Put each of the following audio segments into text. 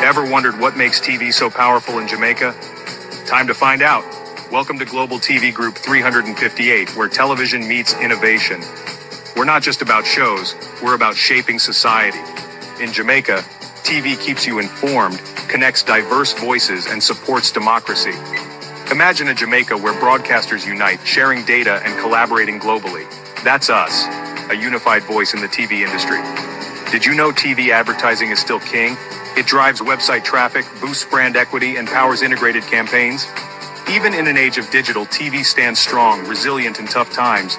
Ever wondered what makes TV so powerful in Jamaica? Time to find out. Welcome to Global TV Group 358, where television meets innovation. We're not just about shows, we're about shaping society. In Jamaica, TV keeps you informed, connects diverse voices, and supports democracy. Imagine a Jamaica where broadcasters unite, sharing data and collaborating globally. That's us, a unified voice in the TV industry. Did you know TV advertising is still king? It drives website traffic, boosts brand equity, and powers integrated campaigns. Even in an age of digital, TV stands strong, resilient in tough times.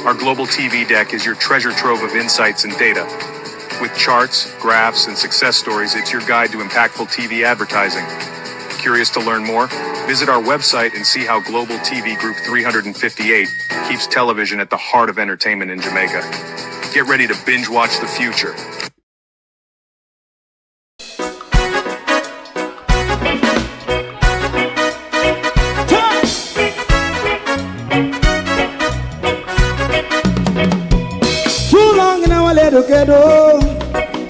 Our global TV deck is your treasure trove of insights and data. With charts, graphs, and success stories, it's your guide to impactful TV advertising. Curious to learn more? Visit our website and see how Global TV Group 358 keeps television at the heart of entertainment in Jamaica. Get ready to binge watch the future. Ghetto,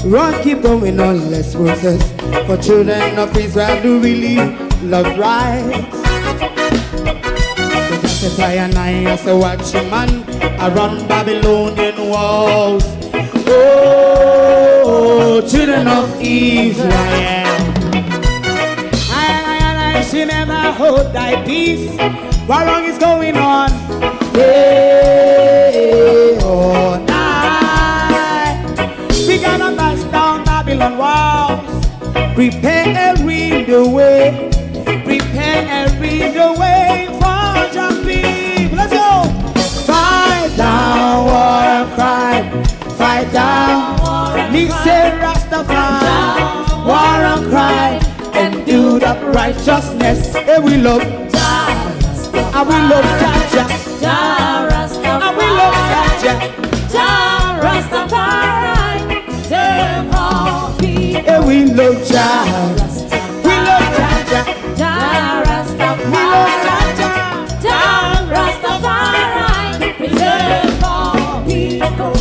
run, keep going on, less process. For children of Israel who really love rights. So just as I and I as a watchman around Babylonian walls. Oh, children of Israel, I should never hold thy peace. What wrong is going on? Hey, oh, we gotta bust down Babylon walls. Prepare and read the way. Prepare and read the way for your people. Let's go. Fight down war and crime. Fight down war and crime. Say Rastafari. War and crime. And do the righteousness. And we love Jah. And we love Jah. Jah Rastafari. And we love Jah. Jah Rastafari. And we love Jah. We love Jah. Jah Rastafari. We love Jah. Jah Rastafari. Preserve our people.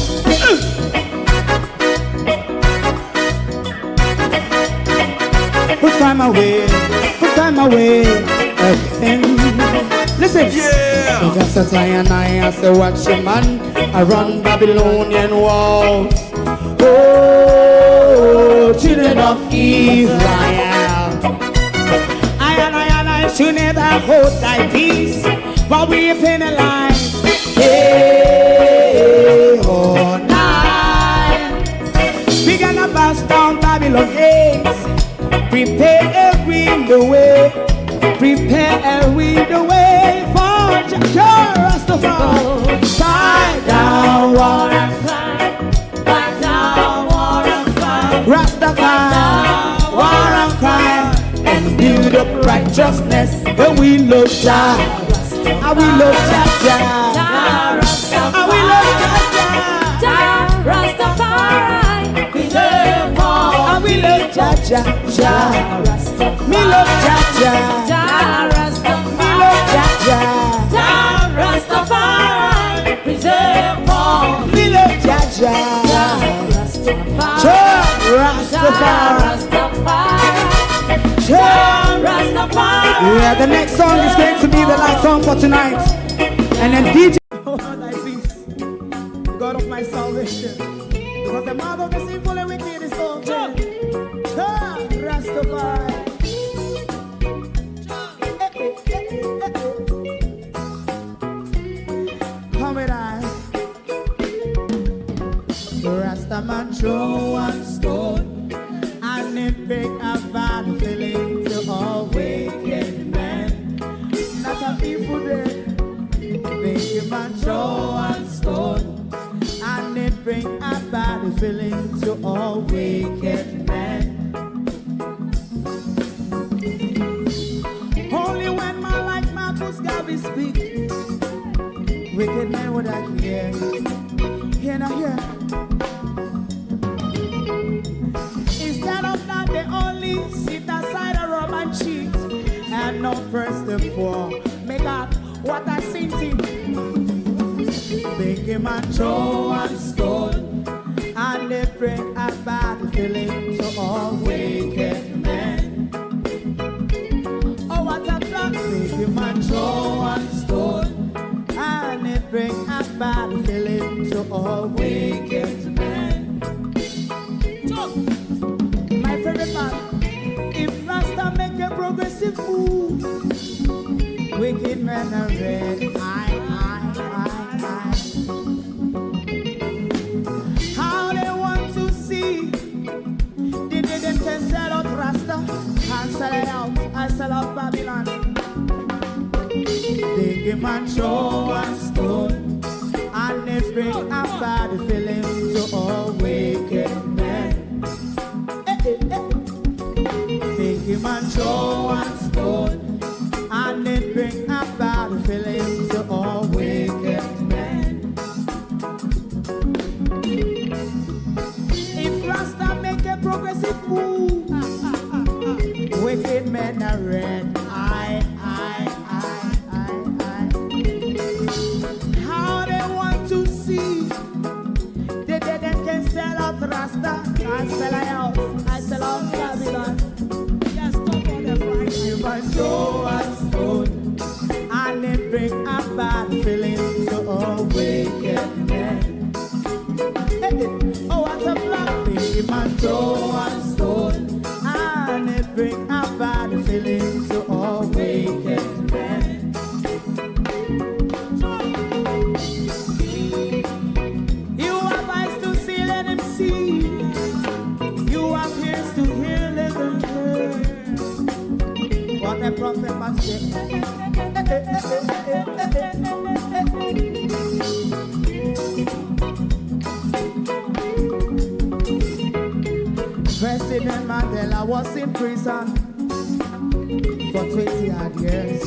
Put time away. Put time away again. Listen. Yeah. So just as I and I as a watchman around Babylonian walls. Oh, children of Israel, I should never hold thy peace, but we are penalized. Hey, oh, night. We gonna bust down Babylon gates. Prepare and read the way. Prepare and read the way for Jah Rastafari. Fight down war and crime. Rastafari, war and crime, and build up righteousness. And we love Jah, and we love Jah, and we love Jah, Rastafari, preserve all. And we love Jah, me love Jah, Rastafari, me love Jah, Rastafari, preserve all. Me love Jah, Rastafari. Yeah, the next song is going to be the last song for tonight. And then DJ, oh, thy peace, God of my salvation, because the mouth of the sinful and wicked is open. Rastafari. Come with us. Rastaman throw one stone, and it break a bad feeling to all wicked men. That's a people there. Make a man throw one stone, and it bring a bad feeling to all wicked men. Only when man like Marcus Garvey speak, wicked men would I hear. Hear not hear. Instead of that, they only sit aside a rub and cheat, and not press the floor. Make up what I sing to. Make him a throw and stone, and they bring a bad feeling to all wicked men. all wicked men. My favorite man, if Rasta make a progressive move, wicked men are red. How they want to see, they didn't can sell out Rasta and sell it out. I sell out Babylon. They give man show and stone, and they bring a bad feeling to all wicked men. They give man show and stone, and they bring a bad feeling to all wicked men. If Rasta make a progressive move, wicked men are red. How they want to see, they can sell out Rasta. I sell out, Babylon. Yes, stop on the Friday. You might show and stone, and they bring a bad feeling to all wicked men. Oh, what's a black thing? You might show and stone, and they bring a bad feeling to all wicked men. You have eyes to see, let him see. You have ears to hear, let them hear. What a prophet must say. President Mandela was in prison for 20 odd years.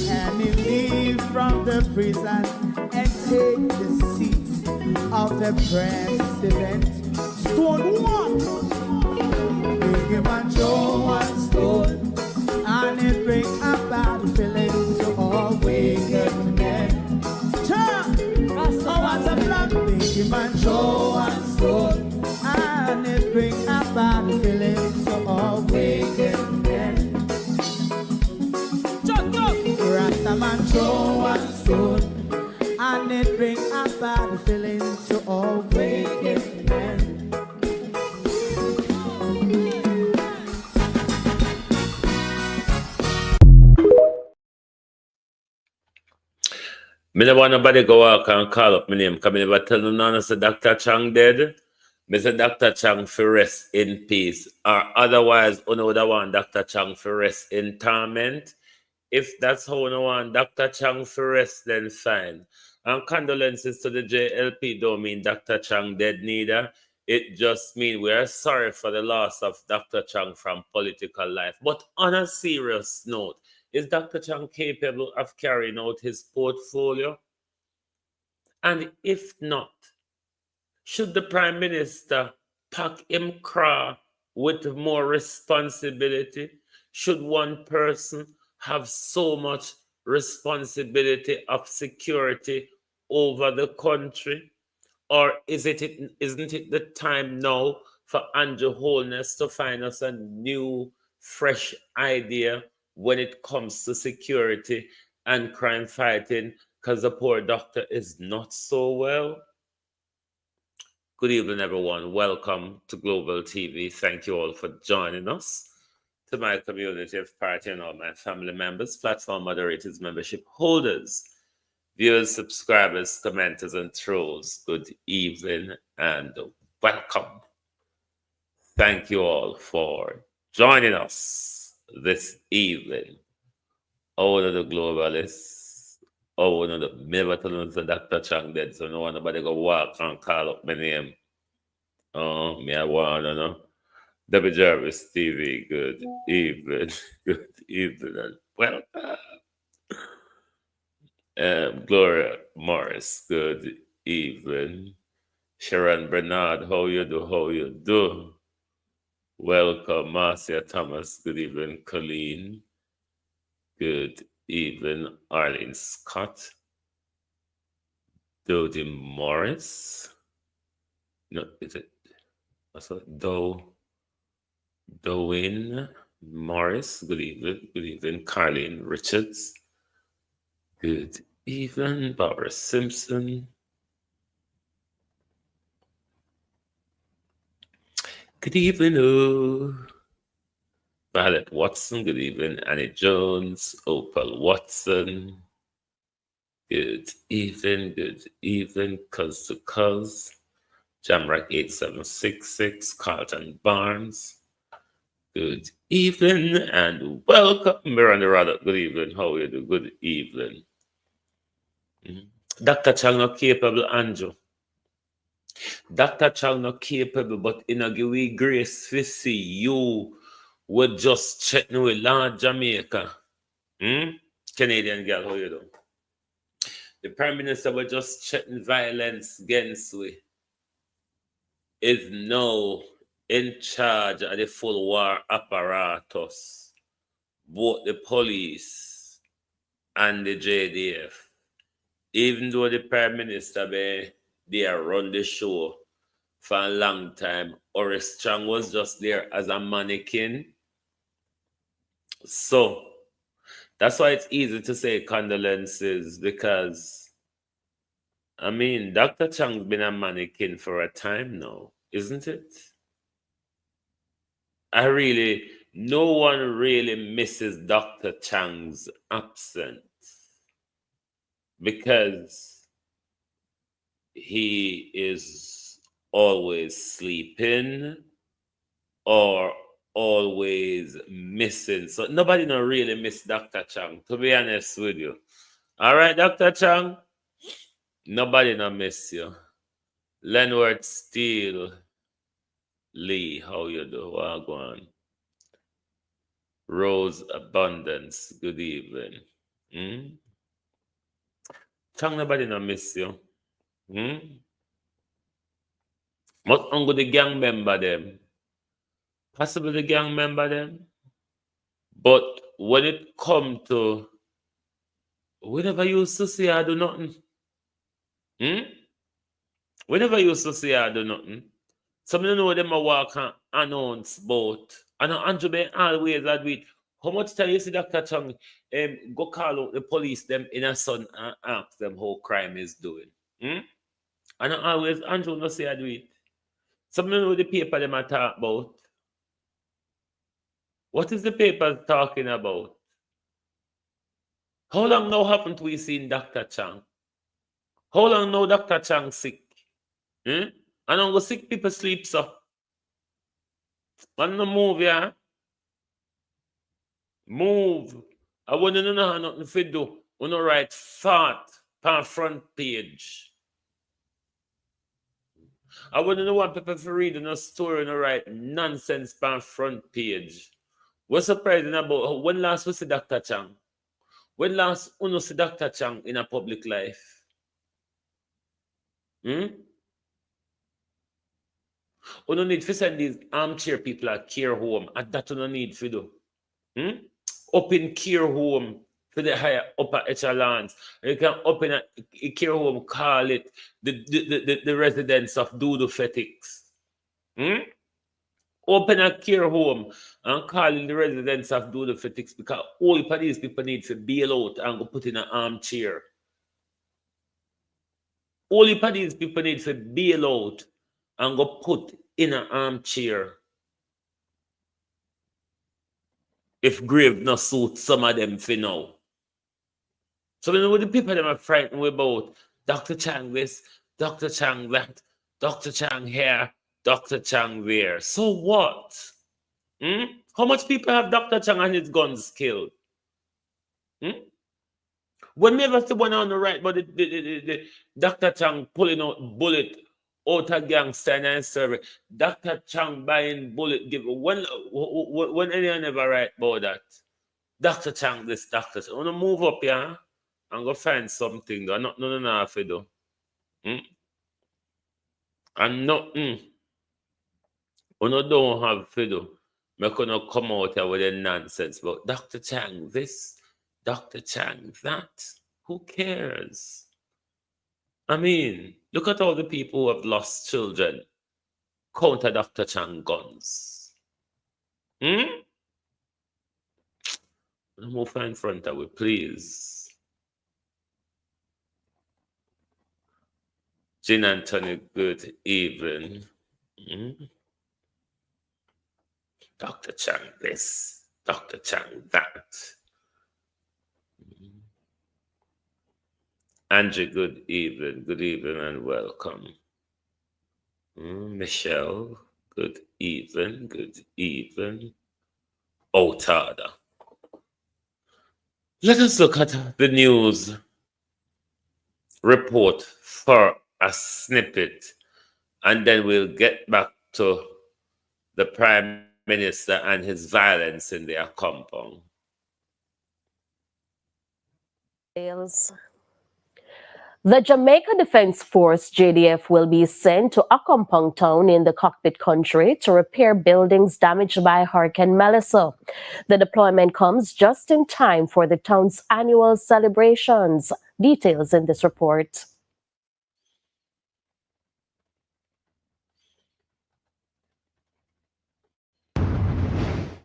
And he leave from the prison and take the seat of the president. Stone one, big him and show and stone, and it bring a bad feeling to all wicked men. Oh, what's a black, big him and show and stone, and it bring a bad feeling to all wicked men. Rastaman show and stone, and it bring a bad feeling to all wicked men. Me never want nobody go walk and call up my name, because I never tell no none say Dr. Chang dead. Me say Dr. Chang for rest in peace. Or otherwise, you would want Dr. Chang for rest in torment. If that's how you want Dr. Chang for rest, then fine. And condolences to the JLP don't mean Dr. Chang dead neither. It just means we are sorry for the loss of Dr. Chang from political life. But on a serious note, is Dr. Chang capable of carrying out his portfolio? And if not, should the Prime Minister pack him craw with more responsibility? Should one person have so much responsibility of security over the country? Or isn't it the time now for Andrew Holness to find us a new, fresh idea when it comes to security and crime fighting, because the poor doctor is not so well? Good evening, everyone. Welcome to Global TV. Thank you all for joining us. To my community of party and all my family members, platform moderators, membership holders, viewers, subscribers, commenters, and trolls, good evening and welcome. Thank you all for joining us this evening. All of the globalists, all of the never tell us that Dr. Chang dead, so no one nobody go walk and call up my name. Oh, me I want to know. W. Jarvis TV, good evening. Good evening and welcome. Gloria Morris, good evening. Sharon Bernard, how you do? How you do? Welcome, Marcia Thomas, good evening. Colleen, good evening. Arlene Scott, Dodie Morris. No, is it? Also, Dowin Morris, good evening. Good evening. Carlene Richards, good evening, Barbara Simpson. Good evening, Violet Watson. Good evening, Annie Jones, Opal Watson. Good evening, Cuz to Cuz. Jamrack 8766, Carlton Barnes. Good evening and welcome, Miranda Raddock. Good evening. How are you doing? Good evening. Dr. Chang not capable, Andrew. Dr. Chang not capable, but in a give grace to see you would just chatting with Lord Jamaica. Canadian girl, how you doing? The Prime Minister was just chatting violence against we. Is now in charge of the full war apparatus, both the police and the JDF. Even though the Prime Minister they run the show for a long time, Horace Strong was just there as a mannequin. So that's why it's easy to say condolences, because I mean Dr. Chang's been a mannequin for a time now, isn't it? No one really misses Dr. Chang's absence because he is always sleeping or always missing. So nobody don't really miss Dr. Chang, to be honest with you. All right, Dr. Chang? Nobody don't miss you. Leonard Steele Lee, how you do? Wagwan. Rose Abundance, good evening. Chang, nobody not miss you. What ungo the gang member them? Possibly the gang member them. But when it come to we never used to say I do nothing. We never used to say I do nothing. Some of them know them a walk and announce about. And Andrew Bay always admit. How much time you see Dr. Chang go call out the police them in a son and ask them how crime is doing? And always Andrew no say I do it. Some of them know the paper them I talk about. What is the paper talking about? How long now happened we seen Dr. Chang? How long now Dr. Chang sick? And I'm go sick people sleep so. Man no move, yeah. Move. I want to know how nothing to do. We no write fart on front page. I want to know what people for reading a story and write nonsense on front page. What's surprising about when last we see Dr. Chang? When last we see Dr. Chang in a public life? We don't need to send these armchair people at care home, and that we don't need to do. Open care home for the higher upper echelons. You can open a care home, call it the residents of Doodoo Fetics. Open a care home and call it the residents of Doodoo Fetics, because all of these people need to bail out and go put in an armchair. All of these people need to bail out and go put in an armchair. If grave no suit some of them for now. So when the people them are frightened about Dr. Chang this, Dr. Chang that, Dr. Chang here, Dr. Chang there. So what? How much people have Dr. Chang and his guns killed? When never see one on the right, but the Dr. Chang pulling out bullet out of gangster and service. Dr. Chang buying bullet give when anyone ever write about that? Dr. Chang this, Dr. Chang. I want to move up, yeah, and go find something. No, if you do. And nothing. We don't have to do. We're going to come out here with a nonsense about Dr. Chang this, Dr. Chang that. Who cares? I mean, look at all the people who have lost children. Counter Dr. Chang guns. Move in front of it, please. Jean Anthony, good evening. Dr. Chang this, Dr. Chang that. Angie, good evening and welcome. Michelle, good evening. Otada. Let us look at the news report for a snippet, and then we'll get back to the Prime Minister and his violence in their compound. The Jamaica Defense Force, JDF, will be sent to Accompong Town in the Cockpit Country to repair buildings damaged by Hurricane Melissa. The deployment comes just in time for the town's annual celebrations. Details in this report.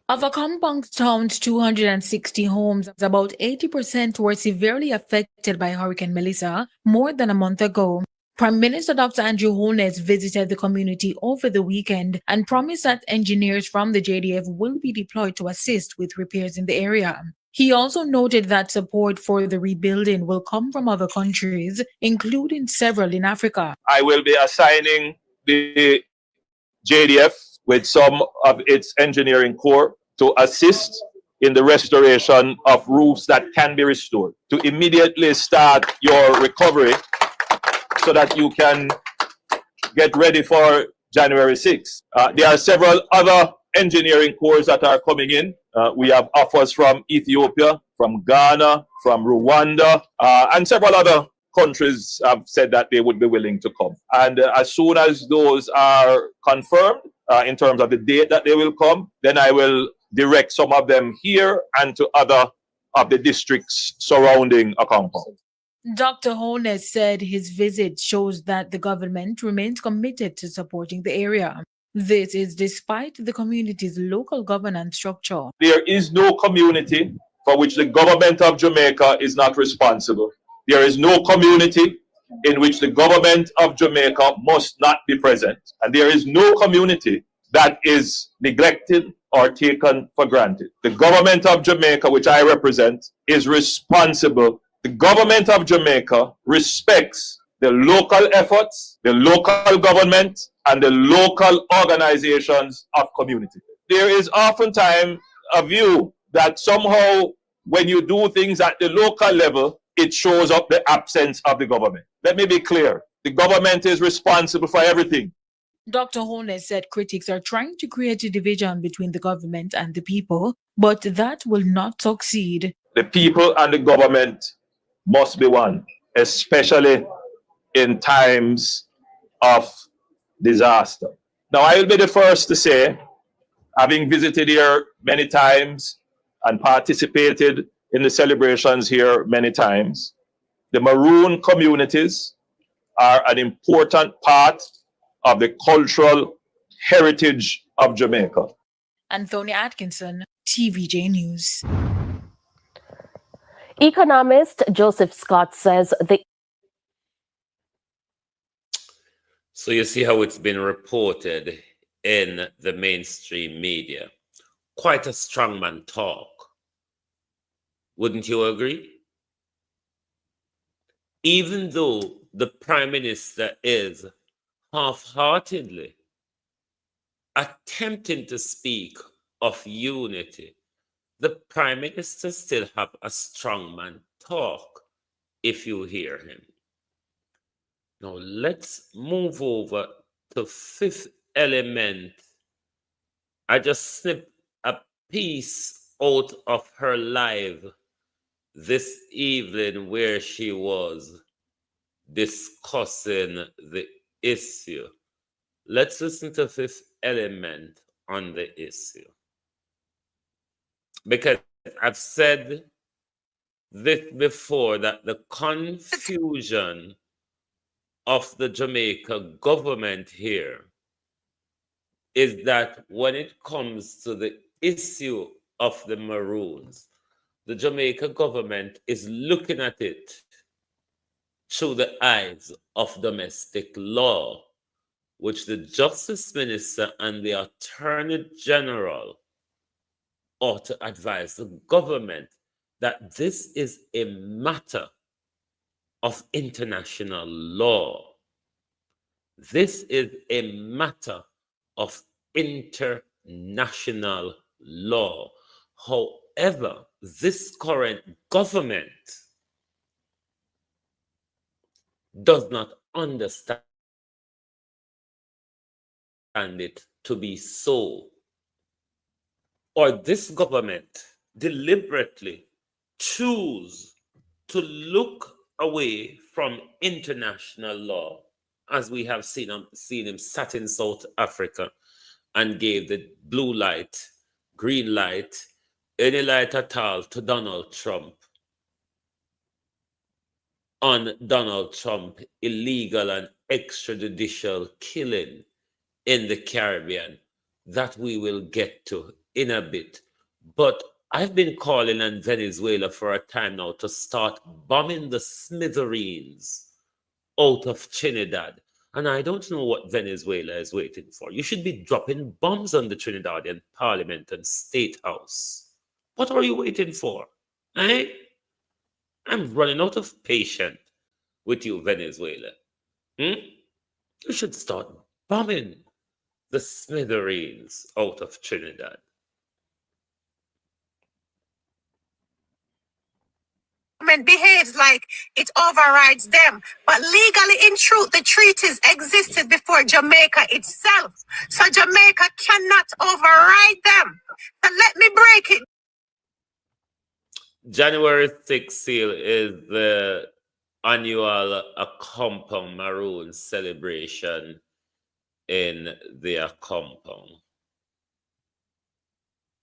Of Accompong Town's 260 homes, about 80% were severely affected by Hurricane Melissa more than a month ago. Prime Minister Dr. Andrew Holness visited the community over the weekend and promised that engineers from the JDF will be deployed to assist with repairs in the area. He also noted that support for the rebuilding will come from other countries, including several in Africa. I will be assigning the JDF with some of its engineering corps to assist in the restoration of roofs that can be restored, to immediately start your recovery so that you can get ready for January 6th. There are several other engineering corps that are coming in. We have offers from Ethiopia, from Ghana, from Rwanda, and several other countries have said that they would be willing to come. And as soon as those are confirmed, in terms of the date that they will come, then I will direct some of them here and to other of the districts surrounding Accompong. Dr. Holness said his visit shows that the government remains committed to supporting the area. This is despite the community's local governance structure. There is no community for which the government of Jamaica is not responsible. There is no community in which the government of Jamaica must not be present. And there is no community that is neglected or taken for granted. The government of Jamaica, which I represent, is responsible. The government of Jamaica respects the local efforts, the local government, and the local organizations of community. There is oftentimes a view that somehow when you do things at the local level, it shows up the absence of the government. Let me be clear. The government is responsible for everything. Dr. Holness said critics are trying to create a division between the government and the people, but that will not succeed. The people and the government must be one, especially in times of disaster. Now, I will be the first to say, having visited here many times and participated in the celebrations here many times, the Maroon communities are an important part of the cultural heritage of Jamaica. Anthony Atkinson, TVJ News. Economist Joseph Scott says the So you see how it's been reported in the mainstream media. Quite a strongman talk. Wouldn't you agree? Even though the Prime Minister is half-heartedly attempting to speak of unity, the Prime Minister still have a strongman talk if you hear him. Now let's move over to Fifth Element. I just snipped a piece out of her live this evening where she was discussing the issue. Let's listen to Fifth Element on the issue. Because I've said this before, that the confusion of the Jamaica government here is that when it comes to the issue of the Maroons, the Jamaica government is looking at it through the eyes of domestic law, which the Justice Minister and the Attorney General ought to advise the government that this is a matter of international law. This is a matter of international law. However, this current government does not understand it to be so. Or this government deliberately choose to look away from international law, as we have seen him sat in South Africa and gave the blue light, green light, any light at all to Donald Trump on Donald Trump illegal and extrajudicial killing in the Caribbean, that we will get to in a bit. But I've been calling on Venezuela for a time now to start bombing the smithereens out of Trinidad. And I don't know what Venezuela is waiting for. You should be dropping bombs on the Trinidadian Parliament and State House. What are you waiting for? Eh? I'm running out of patience with you, Venezuela. You should start bombing the smithereens out of Trinidad. Behaves like it overrides them, but legally, in truth, the treaties existed before Jamaica itself, so Jamaica cannot override them. So let me break it. January 6th seal is the annual Accompong Maroon celebration in the Accompong.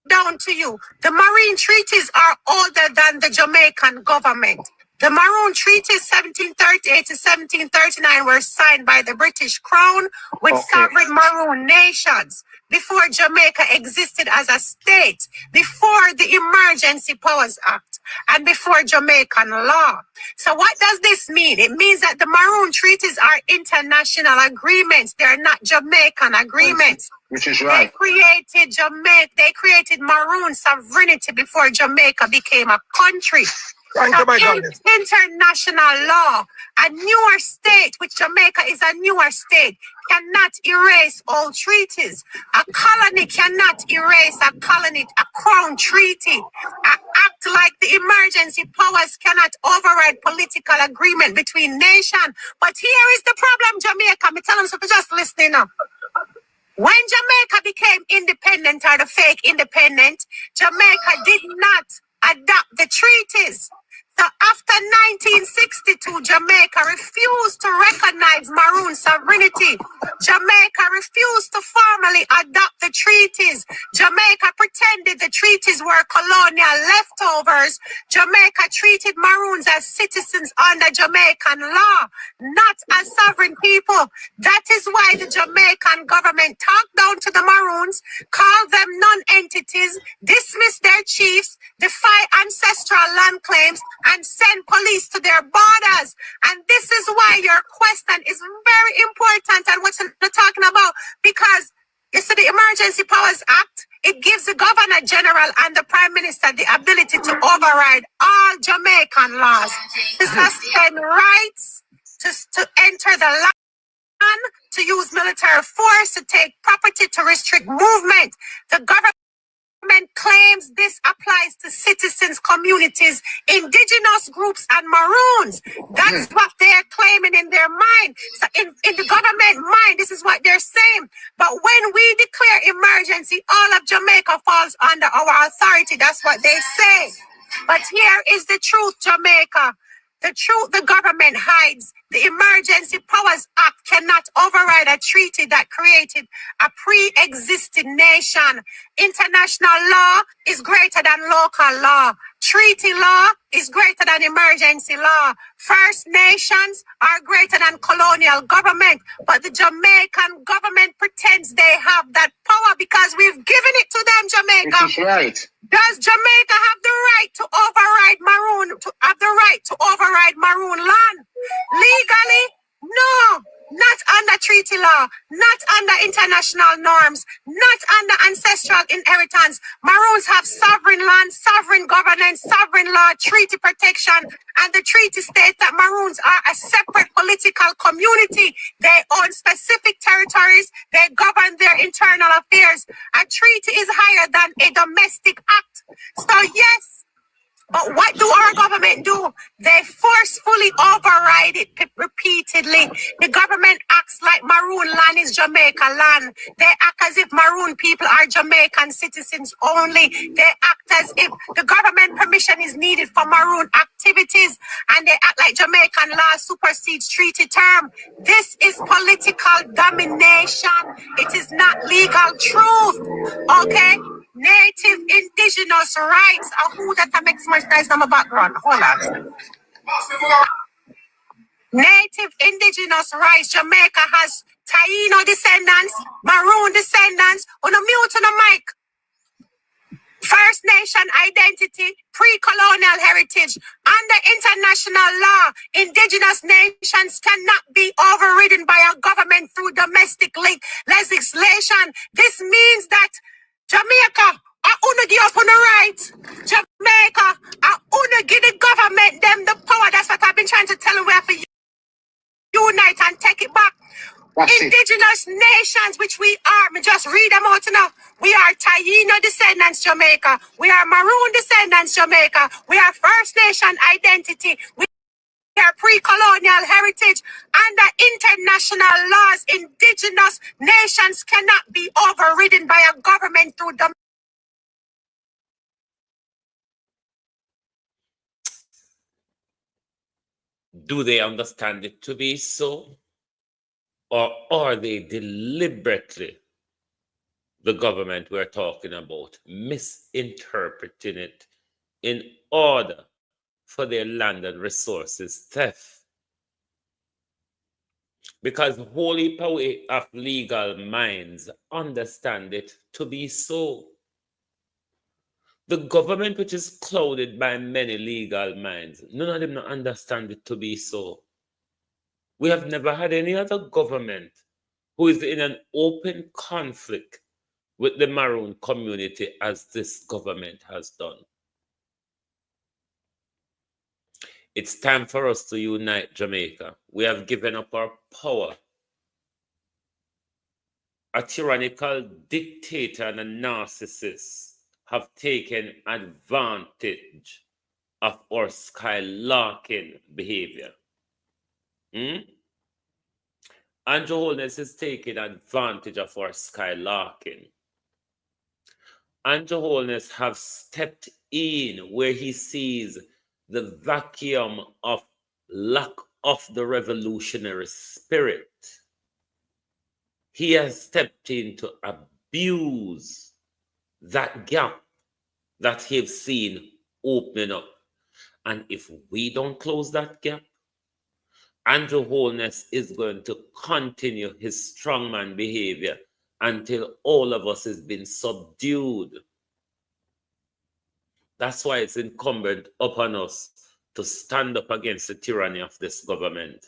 Down to you. The Marine treaties are older than the Jamaican government. The Maroon Treaties 1738 to 1739 were signed by the British Crown with sovereign Maroon nations before Jamaica existed as a state, before the Emergency Powers Act, and before Jamaican law. So what does this mean? It means that the Maroon Treaties are international agreements. They are not Jamaican agreements. Which is right. They created Maroon sovereignty before Jamaica became a country. International law, a newer state, which Jamaica is a newer state, cannot erase all treaties. A colony cannot erase a crown treaty. An act like the Emergency Powers cannot override political agreement between nations. But here is the problem, Jamaica. Me tell them so just listening up. When Jamaica became independent, or the fake independent, Jamaica did not adopt the treaties. So after 1962, Jamaica refused to recognize Maroon sovereignty. Jamaica refused to formally adopt the treaties. Jamaica pretended the treaties were colonial leftovers. Jamaica treated Maroons as citizens under Jamaican law, not as sovereign people. That is why the Jamaican government talked down to the Maroons, called them non-entities, dismissed their chiefs, defy ancestral land claims, and send police to their borders. And this is why your question is very important and what you're talking about, because you see the Emergency Powers Act, it gives the Governor General and the Prime Minister the ability to override all Jamaican laws, to suspend rights, to enter the land, to use military force, to take property, to restrict movement. The government claims this applies to citizens, communities, indigenous groups, and Maroons. That's what they're claiming in their mind. So in the government mind, this is what they're saying. But when we declare emergency, all of Jamaica falls under our authority. That's what they say. But here is the truth, Jamaica. The truth the government hides. The Emergency Powers Act cannot override a treaty that created a pre-existing nation. International law is greater than local law. Treaty law is greater than emergency law. First Nations are greater than colonial government. But the Jamaican government pretends they have that power because we've given it to them, Jamaica. Which is right. Does Jamaica have the right to override Maroon land? Legally? No. Not under treaty law, not under international norms, not under ancestral inheritance. Maroons have sovereign land, sovereign governance, sovereign law, treaty protection, and the treaty states that Maroons are a separate political community. They own specific territories, they govern their internal affairs. A treaty is higher than a domestic act. So yes, but what do our government do? They forcefully override it repeatedly. The government acts like Maroon land is Jamaica land. They act as if Maroon people are Jamaican citizens only. They act as if the government permission is needed for Maroon activities, and they act like Jamaican law supersedes treaty term. This is political domination. It is not legal truth. Okay? Native indigenous rights are who that makes much noise in my background. Hold on. Native indigenous rights. Jamaica has Taino descendants, Maroon descendants. On a mute on the mic. First Nation identity, pre-colonial heritage. Under international law, indigenous nations cannot be overridden by a government through domestic legislation. This means that Jamaica, I wanna give up on the right. Jamaica, I wanna give the government them the power. That's what I've been trying to tell them. We have to unite and take it back. Indigenous nations, which we are, me just read them out now. We are Taino descendants, Jamaica. We are Maroon descendants, Jamaica. We are First Nation identity. We are pre-colonial heritage. Under international laws, indigenous nations cannot be overridden by a government through the Do they understand it to be so? Or are they deliberately, the government we're talking about, misinterpreting it in order for their land and resources theft? Because wholly power of legal minds understand it to be so. The government, which is clouded by many legal minds, none of them don't understand it to be so. We have never had any other government who is in an open conflict with the Maroon community as this government has done. It's time for us to unite Jamaica. We have given up our power. A tyrannical dictator and a narcissist have taken advantage of our skylarking behavior. Andrew Holness is taking advantage of our skylarking. Andrew Holness have stepped in where he sees the vacuum of lack of the revolutionary spirit. He has stepped in to abuse that gap that he's seen opening up. And if we don't close that gap, Andrew Holness is going to continue his strongman behavior until all of us has been subdued. That's why it's incumbent upon us to stand up against the tyranny of this government.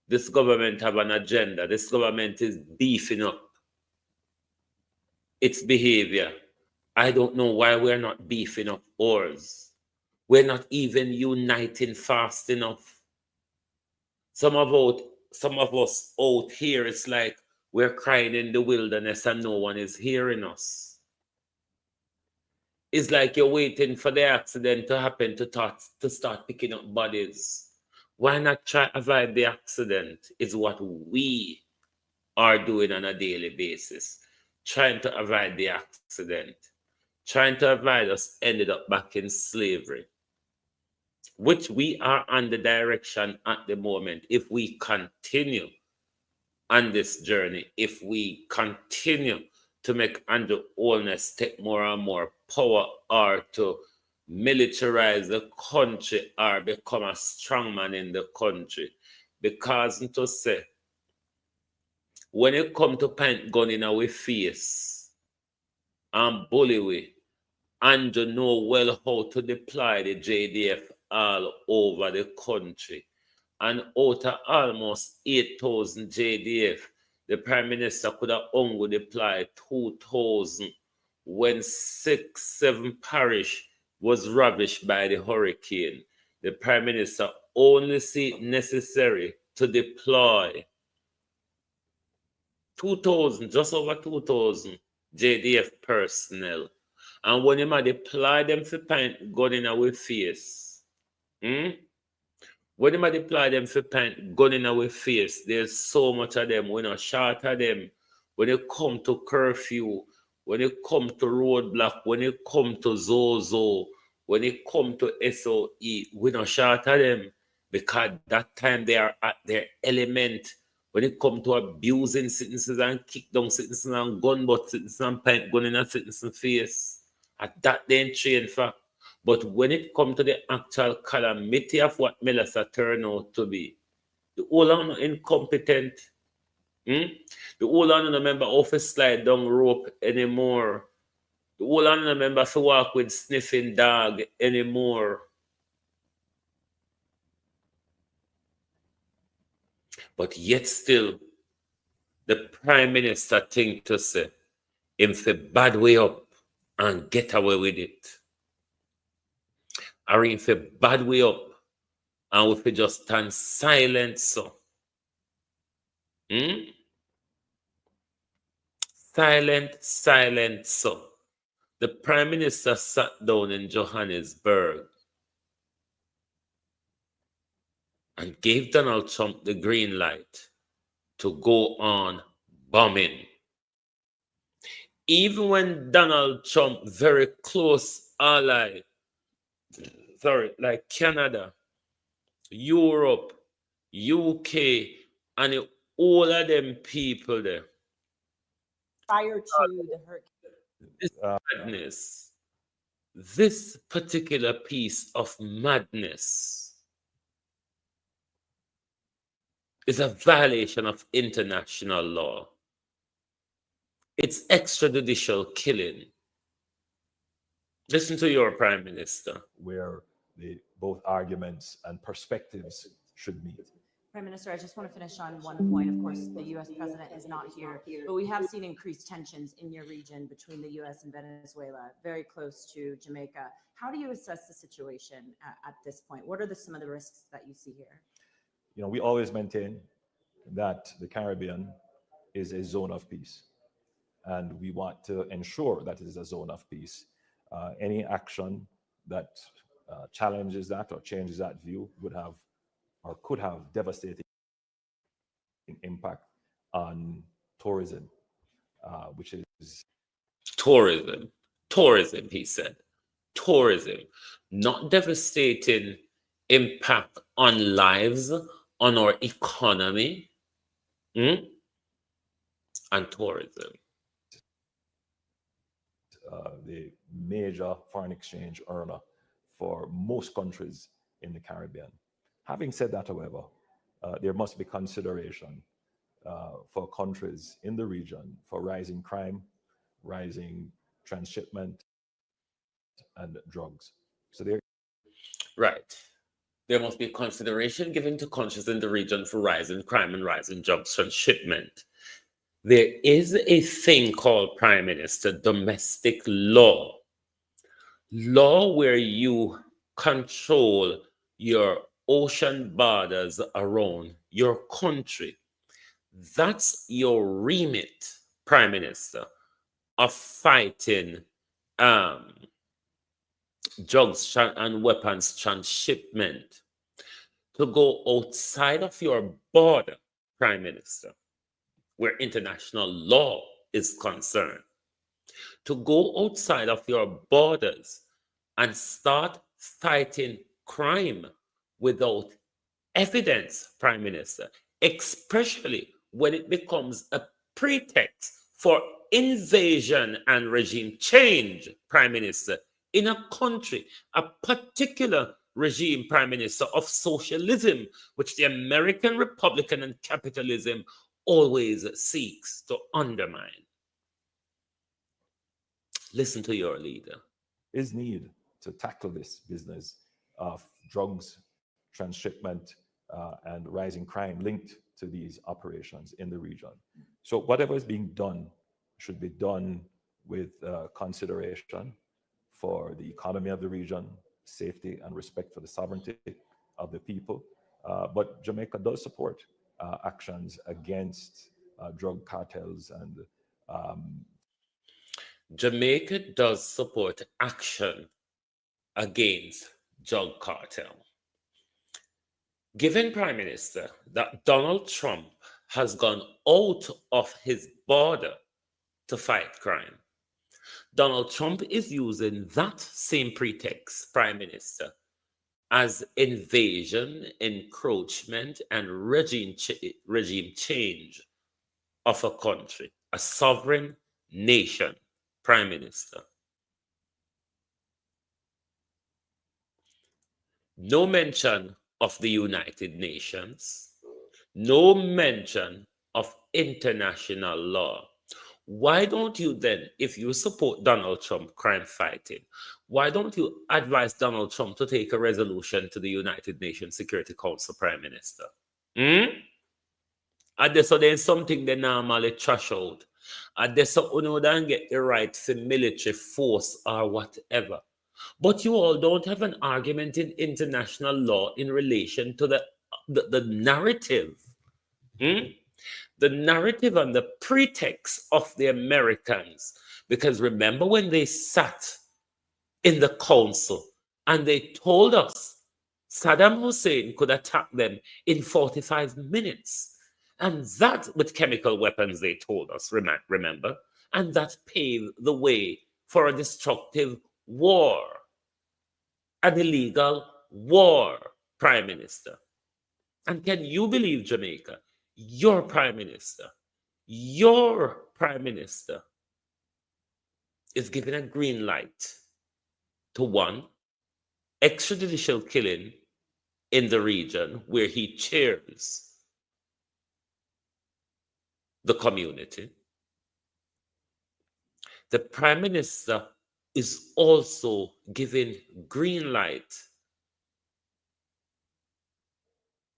This government have an agenda. This government is beefing up its behavior. I don't know why we're not beefing up ours. We're not even uniting fast enough. Some of us out here, it's like we're crying in the wilderness and no one is hearing us. It's like you're waiting for the accident to happen to start picking up bodies. Why not try to avoid the accident? Is what we are doing on a daily basis. Trying to avoid the accident. Trying to avoid us ended up back in slavery, which we are on the direction at the moment. If we continue on this journey, if we continue to make Andrew Holness take more and more power, or to militarize the country, or become a strongman in the country. Because to say, when it come to point gun in our face and bully we, and you know well how to deploy the JDF all over the country. And out of almost 8,000 JDF, the Prime Minister could have only deployed 2,000 when 7 parish was ravished by the hurricane. The Prime Minister only see it necessary to deploy 2,000, just over 2,000 JDF personnel. And when you deploy them for paint gun in our face, when you deploy them for paint gun in our face, there's so much of them. We're not short of them. When it come to curfew, when it come to roadblock, when it come to Zozo, when it come to SOE, we're not short of them. Because that time they are at their element. When it come to abusing citizens and kick down citizens and gun butt citizens and paint gun in a citizen's face, at that they ain't trained for. But when it come to the actual calamity of what Melissa turned out to be, the whole are not incompetent. The whole are not remember how to slide down rope anymore. The whole are not remember to walk with sniffing dog anymore. But yet still, the Prime Minister think to say, him for bad way up and get away with it. Or him for bad way up and we fi just stand silent so. Silent so. The Prime Minister sat down in Johannesburg and gave Donald Trump the green light to go on bombing. Even when Donald Trump, very close ally, like Canada, Europe, UK, and all of them people there. Prior to the hurricane. This particular piece of madness is a violation of international law. It's extrajudicial killing. Listen to your Prime Minister. Where both arguments and perspectives should meet. Prime Minister, I just want to finish on one point. Of course, the U.S. president is not here, but we have seen increased tensions in your region between the U.S. and Venezuela, very close to Jamaica. How do you assess the situation at this point? What are some of the risks that you see here? You know, we always maintain that the Caribbean is a zone of peace, and we want to ensure that it is a zone of peace. Any action that challenges that or changes that view would have or could have devastating impact on tourism, which is... Tourism, he said. Tourism, not devastating impact on lives, on our economy, and tourism. The major foreign exchange earner for most countries in the Caribbean. Having said that, however, there must be consideration for countries in the region for rising crime, rising transshipment, and drugs. So there must be consideration given to countries in the region for rising crime and rising drugs transshipment. There is a thing called, Prime Minister, domestic law. Law where you control your ocean borders around your country. That's your remit, Prime Minister, of fighting drugs and weapons transshipment. To go outside of your border, Prime Minister, where international law is concerned. To go outside of your borders and start fighting crime without evidence, Prime Minister, especially when it becomes a pretext for invasion and regime change, Prime Minister, in a country, a particular regime, Prime Minister, of socialism, which the American Republican and capitalism always seeks to undermine. Listen to your leader. is need to tackle this business of drugs, transshipment, and rising crime linked to these operations in the region. So whatever is being done should be done with consideration for the economy of the region, safety and respect for the sovereignty of the people. But Jamaica does support actions against drug cartels and Jamaica does support action against drug cartel. Given, Prime Minister, that Donald Trump has gone out of his border to fight crime, Donald Trump is using that same pretext, Prime Minister, as invasion, encroachment, and regime change of a country, a sovereign nation, Prime Minister. No mention of the United Nations, no mention of international law. Why don't you then, if you support Donald Trump crime fighting, why don't you advise Donald Trump to take a resolution to the United Nations Security Council, Prime Minister? And so there's something they normally trash out. And so you don't get the right for military force or whatever. But you all don't have an argument in international law in relation to the narrative. The narrative and the pretext of the Americans. Because remember when they sat in the council and they told us Saddam Hussein could attack them in 45 minutes. And that with chemical weapons, they told us, remember? And that paved the way for a destructive war, an illegal war, Prime Minister. And can you believe, Jamaica, your Prime Minister is given a green light to one, extrajudicial killing in the region where he chairs the community. The Prime Minister is also giving green light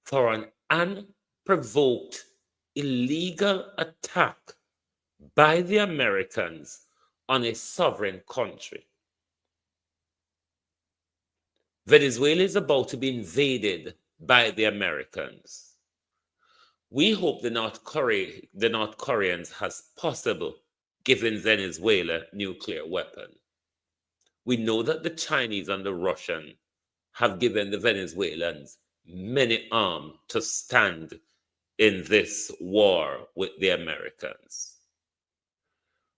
for an unprovoked illegal attack by the Americans on a sovereign country. Venezuela is about to be invaded by the Americans. We hope the North Koreans has possible given Venezuela nuclear weapon. We know that the Chinese and the Russians have given the Venezuelans many arms to stand in this war with the Americans.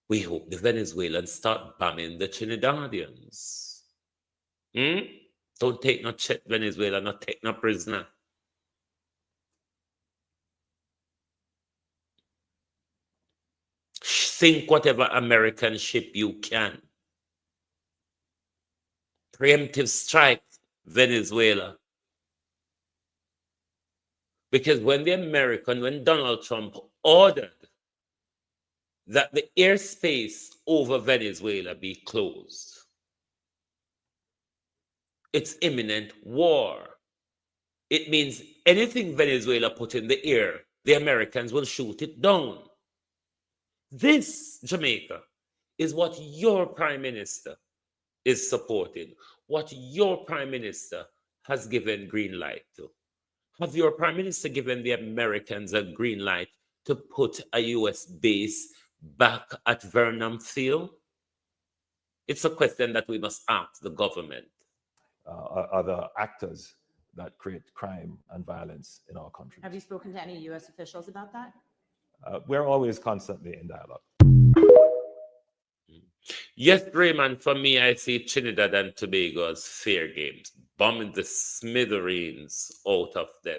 We hope the Venezuelans start bombing the Trinidadians. Don't take no Venezuela, not take no prisoner. Sink whatever American ship you can. Preemptive strike Venezuela. Because when Donald Trump ordered that the airspace over Venezuela be closed, it's imminent war. It means anything Venezuela put in the air, the Americans will shoot it down. This, Jamaica, is what your Prime Minister is supporting, what your Prime Minister has given green light to. Have your Prime Minister given the Americans a green light to put a U.S. base back at Vernon Field? It's a question that we must ask the government. Other actors that create crime and violence in our country. Have you spoken to any U.S. officials about that? We're always constantly in dialogue. Yes, Raymond, for me, I see Trinidad and Tobago as fair games, bombing the smithereens out of them.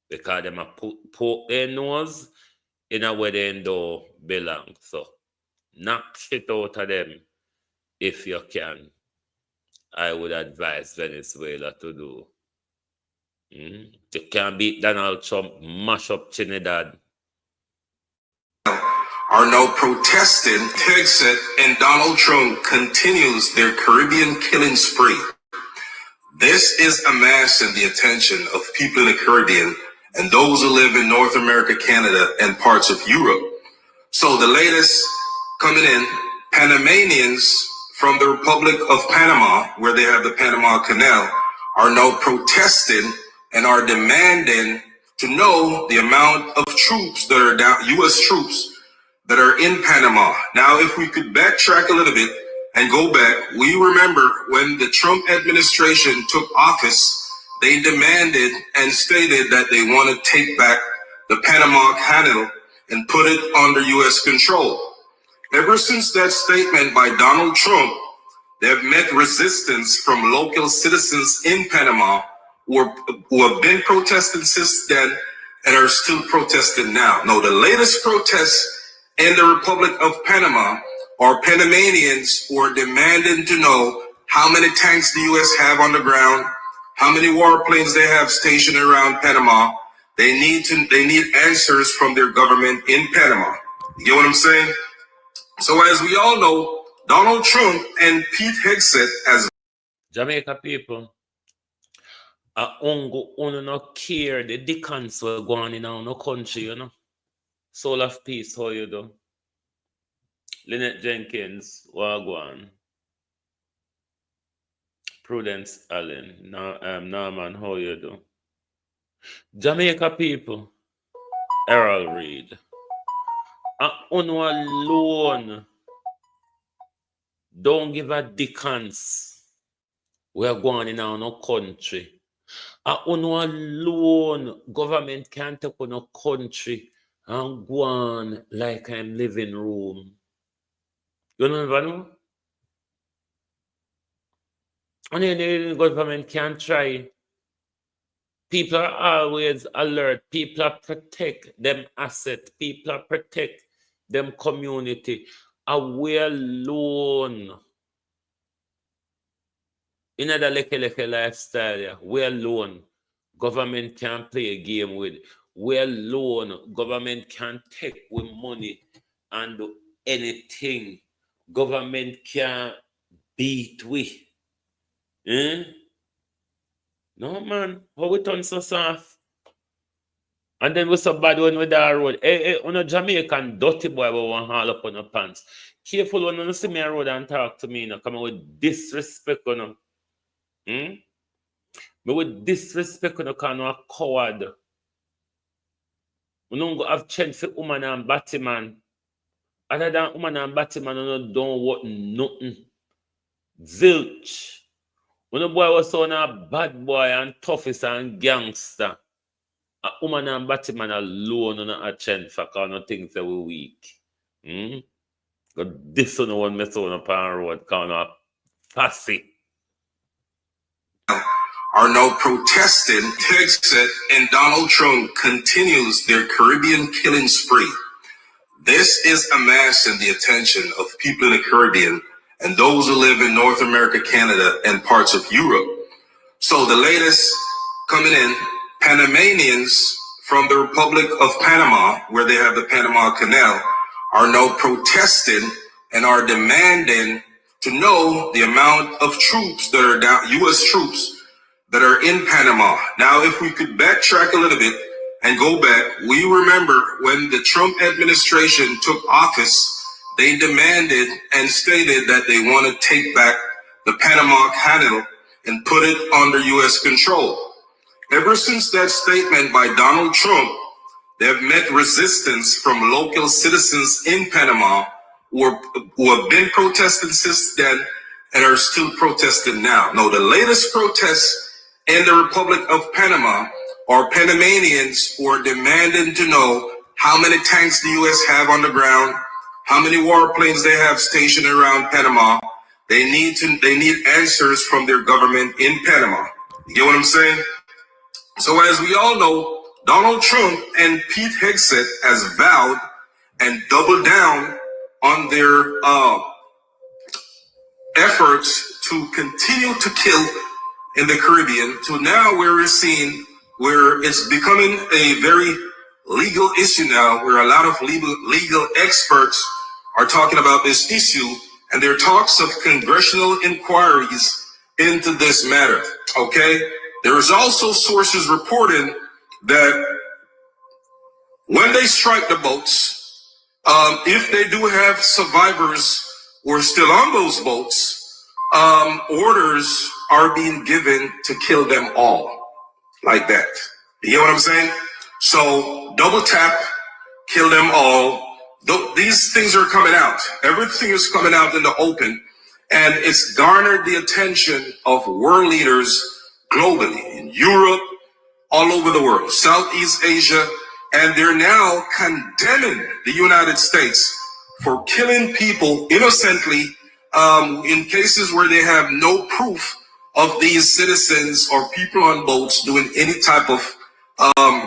Because them a poke their nose in a where they don't belong. So, knock shit out of them if you can. I would advise Venezuela to do. You can't beat Donald Trump, mash up Trinidad. are now protesting. Texas and Donald Trump continues their Caribbean killing spree. This is amassing the attention of people in the Caribbean and those who live in North America, Canada, and parts of Europe. So the latest coming in, Panamanians from the Republic of Panama, where they have the Panama Canal, are now protesting and are demanding to know the amount of troops that are down, U.S. troops that are in Panama. Now, if we could backtrack a little bit and go back, we remember when the Trump administration took office, they demanded and stated that they want to take back the Panama Canal and put it under U.S. control. Ever since that statement by Donald Trump, they have met resistance from local citizens in Panama who have been protesting since then and are still protesting now. No, the latest protests in the Republic of Panama are Panamanians who are demanding to know how many tanks the U.S. have on the ground, how many warplanes they have stationed around Panama. They need answers from their government in Panama. You get what I'm saying? So as we all know, Donald Trump and Pete Hegseth as Jamaica people, only no care the Dickens were going in our country, you know. Soul of Peace, how you do? Lynette Jenkins, Wagwan. Prudence Allen, Norman, how you do? Jamaica people, Errol Reed. Alone, don't give a Dickens. We are going in our country. Alone, government can't take on a country and go on like I'm living room. You know? And the government can't try. People are always alert. People are protect them asset. People are protect them community. We alone. In a leke lifestyle, yeah, we alone. Government can't play a game with. We alone. Government can't take with money and do anything. Government can't beat we. No, man. How we turn so soft? And then we so bad when we that road. Hey, on a Jamaican dirty boy we want haul up on your pants. Careful when you see me on road and talk to me, you know, come with disrespect on them. Me with disrespect on you because you're a coward. We don't go have chance for woman and Batman. Other than woman and Batman, you don't want nothing. Zilch. When the boy was on a bad boy and toughest and gangster, a woman and Batman alone on a chance for because no things that we weak. But this one one mess on a pan road kind of fussy. Are now protesting. Texas and Donald Trump continues their Caribbean killing spree. This is amassing the attention of people in the Caribbean and those who live in North America, Canada, and parts of Europe. So the latest coming in, Panamanians from the Republic of Panama, where they have the Panama Canal, are now protesting and are demanding to know the amount of troops that are down, U.S. troops that are in Panama. Now, if we could backtrack a little bit and go back, we remember when the Trump administration took office, they demanded and stated that they want to take back the Panama Canal and put it under U.S. control. Ever since that statement by Donald Trump, they have met resistance from local citizens in Panama who have been protesting since then and are still protesting now. No, the latest protests in the Republic of Panama are Panamanians who are demanding to know how many tanks the U.S. have on the ground, how many warplanes they have stationed around Panama. They need answers from their government in Panama. You get what I'm saying? So as we all know, Donald Trump and Pete Hegseth has vowed and doubled down on their efforts to continue to kill in the Caribbean, to now where we're seeing where it's becoming a very legal issue now where a lot of legal experts are talking about this issue, and there are talks of congressional inquiries into this matter. Okay, there is also sources reporting that when they strike the boats, if they do have survivors who are still on those boats, orders are being given to kill them all, like that. You get what I'm saying? So double tap, kill them all. These things are coming out. Everything is coming out in the open, and it's garnered the attention of world leaders globally, in Europe, all over the world, Southeast Asia, and they're now condemning the United States for killing people innocently in cases where they have no proof of these citizens or people on boats doing any type of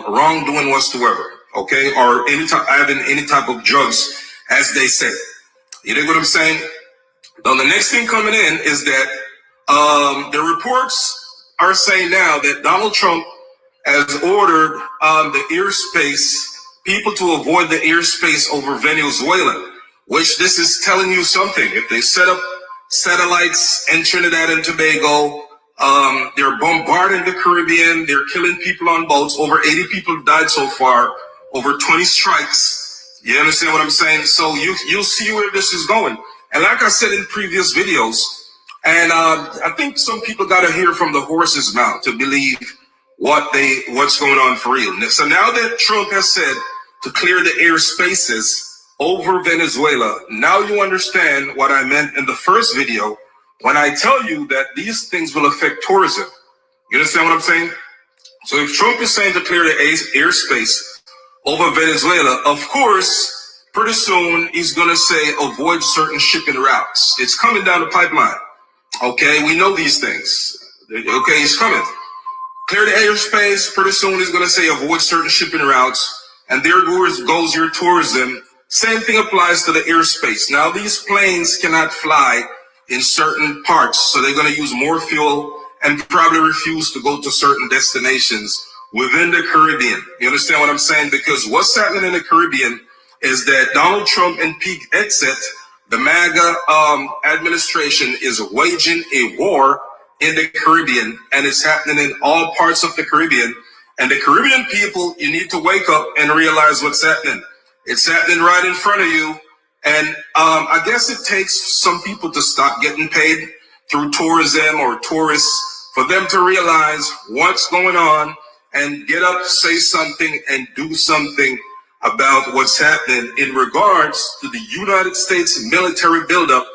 wrongdoing whatsoever, okay, or having any type of drugs, as they say. You know what I'm saying? Now, the next thing coming in is that the reports are saying now that Donald Trump has ordered the airspace, people to avoid the airspace over Venezuela, which this is telling you something. If they set up satellites in Trinidad and Tobago, they're bombarding the Caribbean, they're killing people on boats. Over 80 people have died so far, over 20 strikes. You understand what I'm saying? So you'll see where this is going. And like I said in previous videos, and I think some people got to hear from the horse's mouth to believe what's going on for real. So now that Trump has said to clear the air spaces over Venezuela, now you understand what I meant in the first video when I tell you that these things will affect tourism. You understand what I'm saying? So if Trump is saying to clear the airspace over Venezuela, of course, pretty soon he's going to say avoid certain shipping routes. It's coming down the pipeline. Okay, we know these things. Okay, it's coming. Clear the airspace. Pretty soon he's going to say avoid certain shipping routes. And there goes your tourism. Same thing applies to the airspace. Now, these planes cannot fly in certain parts, so they're going to use more fuel and probably refuse to go to certain destinations within the Caribbean. You understand what I'm saying? Because what's happening in the Caribbean is that Donald Trump and Pete Exit, the MAGA administration, is waging a war in the Caribbean, and it's happening in all parts of the Caribbean. And the Caribbean people, you need to wake up and realize what's happening. It's happening right in front of you. And I guess it takes some people to stop getting paid through tourism or tourists for them to realize what's going on and get up, say something, and do something about what's happening in regards to the United States military buildup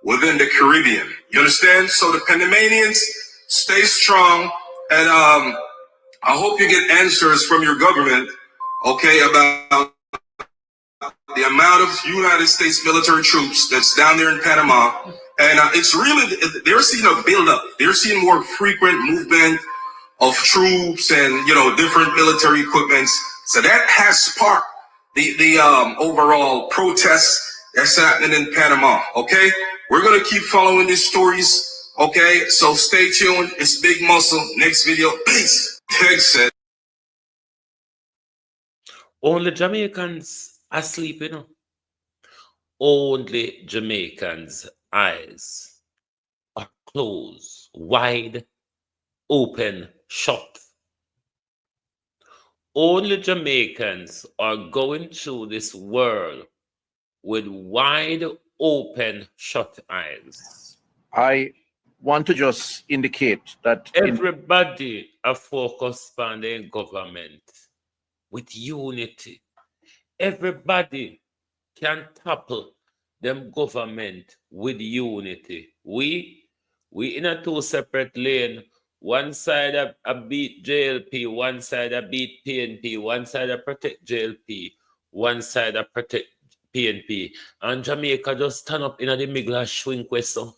within the Caribbean. You understand? So the Panamanians, stay strong, and I hope you get answers from your government, okay, about the amount of United States military troops that's down there in Panama. And it's really, they're seeing a buildup. They're seeing more frequent movement of troops and, you know, different military equipments. So that has sparked the overall protests that's happening in Panama, okay? We're going to keep following these stories, okay? So stay tuned. It's Big Muscle. Next video. Peace. Ted said. Only Jamaicans are sleeping. You know? Only Jamaicans' eyes are closed, wide open, shut. Only Jamaicans are going through this world with wide open, shut eyes. I want to just indicate that everybody are focused on the government with unity. Everybody can topple them government with unity. We in a two separate lane. One side I beat JLP, one side I beat PNP, one side I protect JLP, one side I protect PNP. And Jamaica just stand up in the middle and swing question.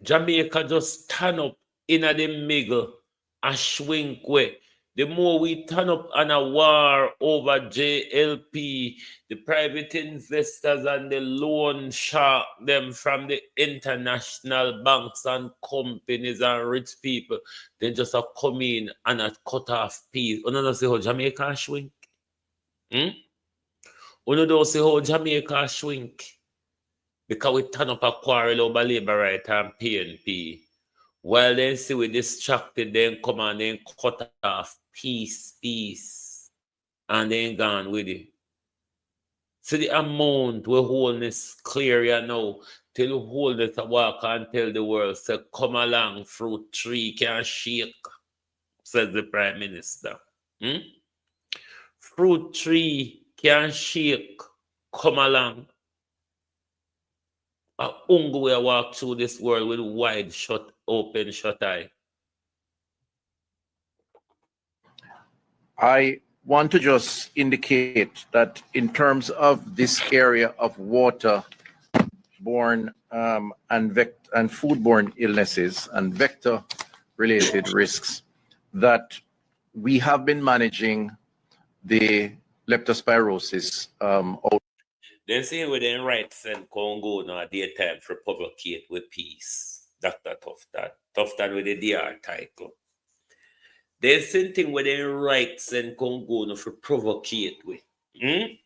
Jamaica just stand up in the middle and swing way. The more we turn up on a war over JLP, the private investors and the loan shark them from the international banks and companies and rich people, they just come in and cut off peace. You don't see how Jamaica shrink? You don't see how Jamaica shrink? Because we turn up a quarrel over labor right and PNP. While they see we distracted, then come and then cut off peace, and then gone with it. So the amount we hold this clear here now, till we hold it a walk and tell the world, say, come along, fruit tree can shake, says the Prime Minister. Fruit tree can shake, come along. A hunger we walk through this world with wide shut, open shut eye. I want to just indicate that in terms of this area of water-borne and foodborne illnesses and vector-related risks, that we have been managing the leptospirosis out. They say within rights and Congo now daytime for provocate with peace. Dr. Tuftan with the DR title. They same thing within rights and Congo now for provocate with. I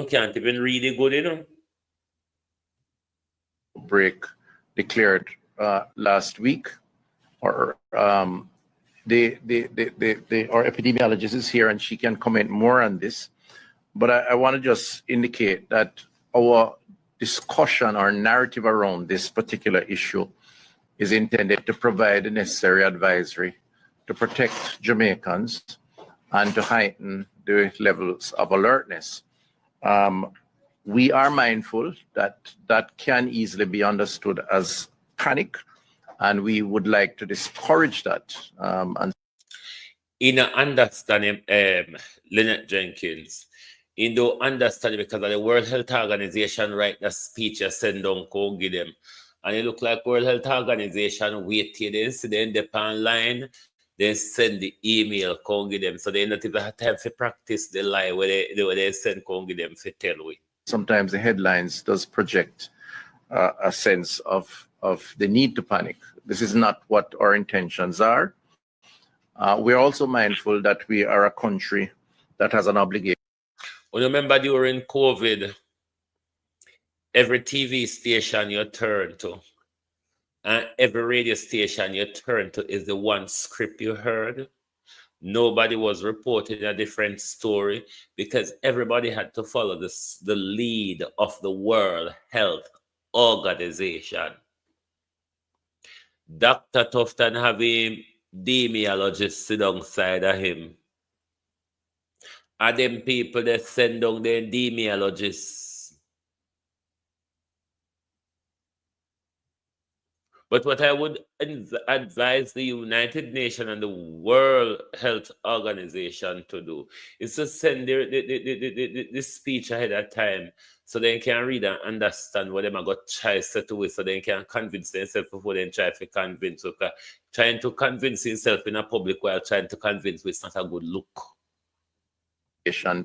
can't even read it good, you know. Break declared last week, or our epidemiologist is here and she can comment more on this. But I want to just indicate that our discussion or narrative around this particular issue is intended to provide the necessary advisory to protect Jamaicans and to heighten the levels of alertness. We are mindful that that can easily be understood as panic, and we would like to discourage that. In understanding, Lynette Jenkins, in the understanding because of the World Health Organization write the speech I send down go give them. And it look like World Health Organization wait till they see the end online, they send the email go give them. So they not even have time to practice the lie where they send go give them for tell we. Sometimes the headlines does project a sense of the need to panic. This is not what our intentions are. We're also mindful that we are a country that has an obligation. Well, remember during COVID, every TV station you turn to and every radio station you turn to is the one script you heard. Nobody was reporting a different story because everybody had to follow the lead of the World Health Organization. Dr. Tuftan have him epidemiologist sit alongside of him. Are them people that send down the epidemiologists? But what I would advise the United Nations and the World Health Organization to do is to send the speech ahead of time so they can read and understand what they are going to try to do with, so they can convince themselves before they try to convince. Okay? Trying to convince himself in a public while trying to convince it's not a good look.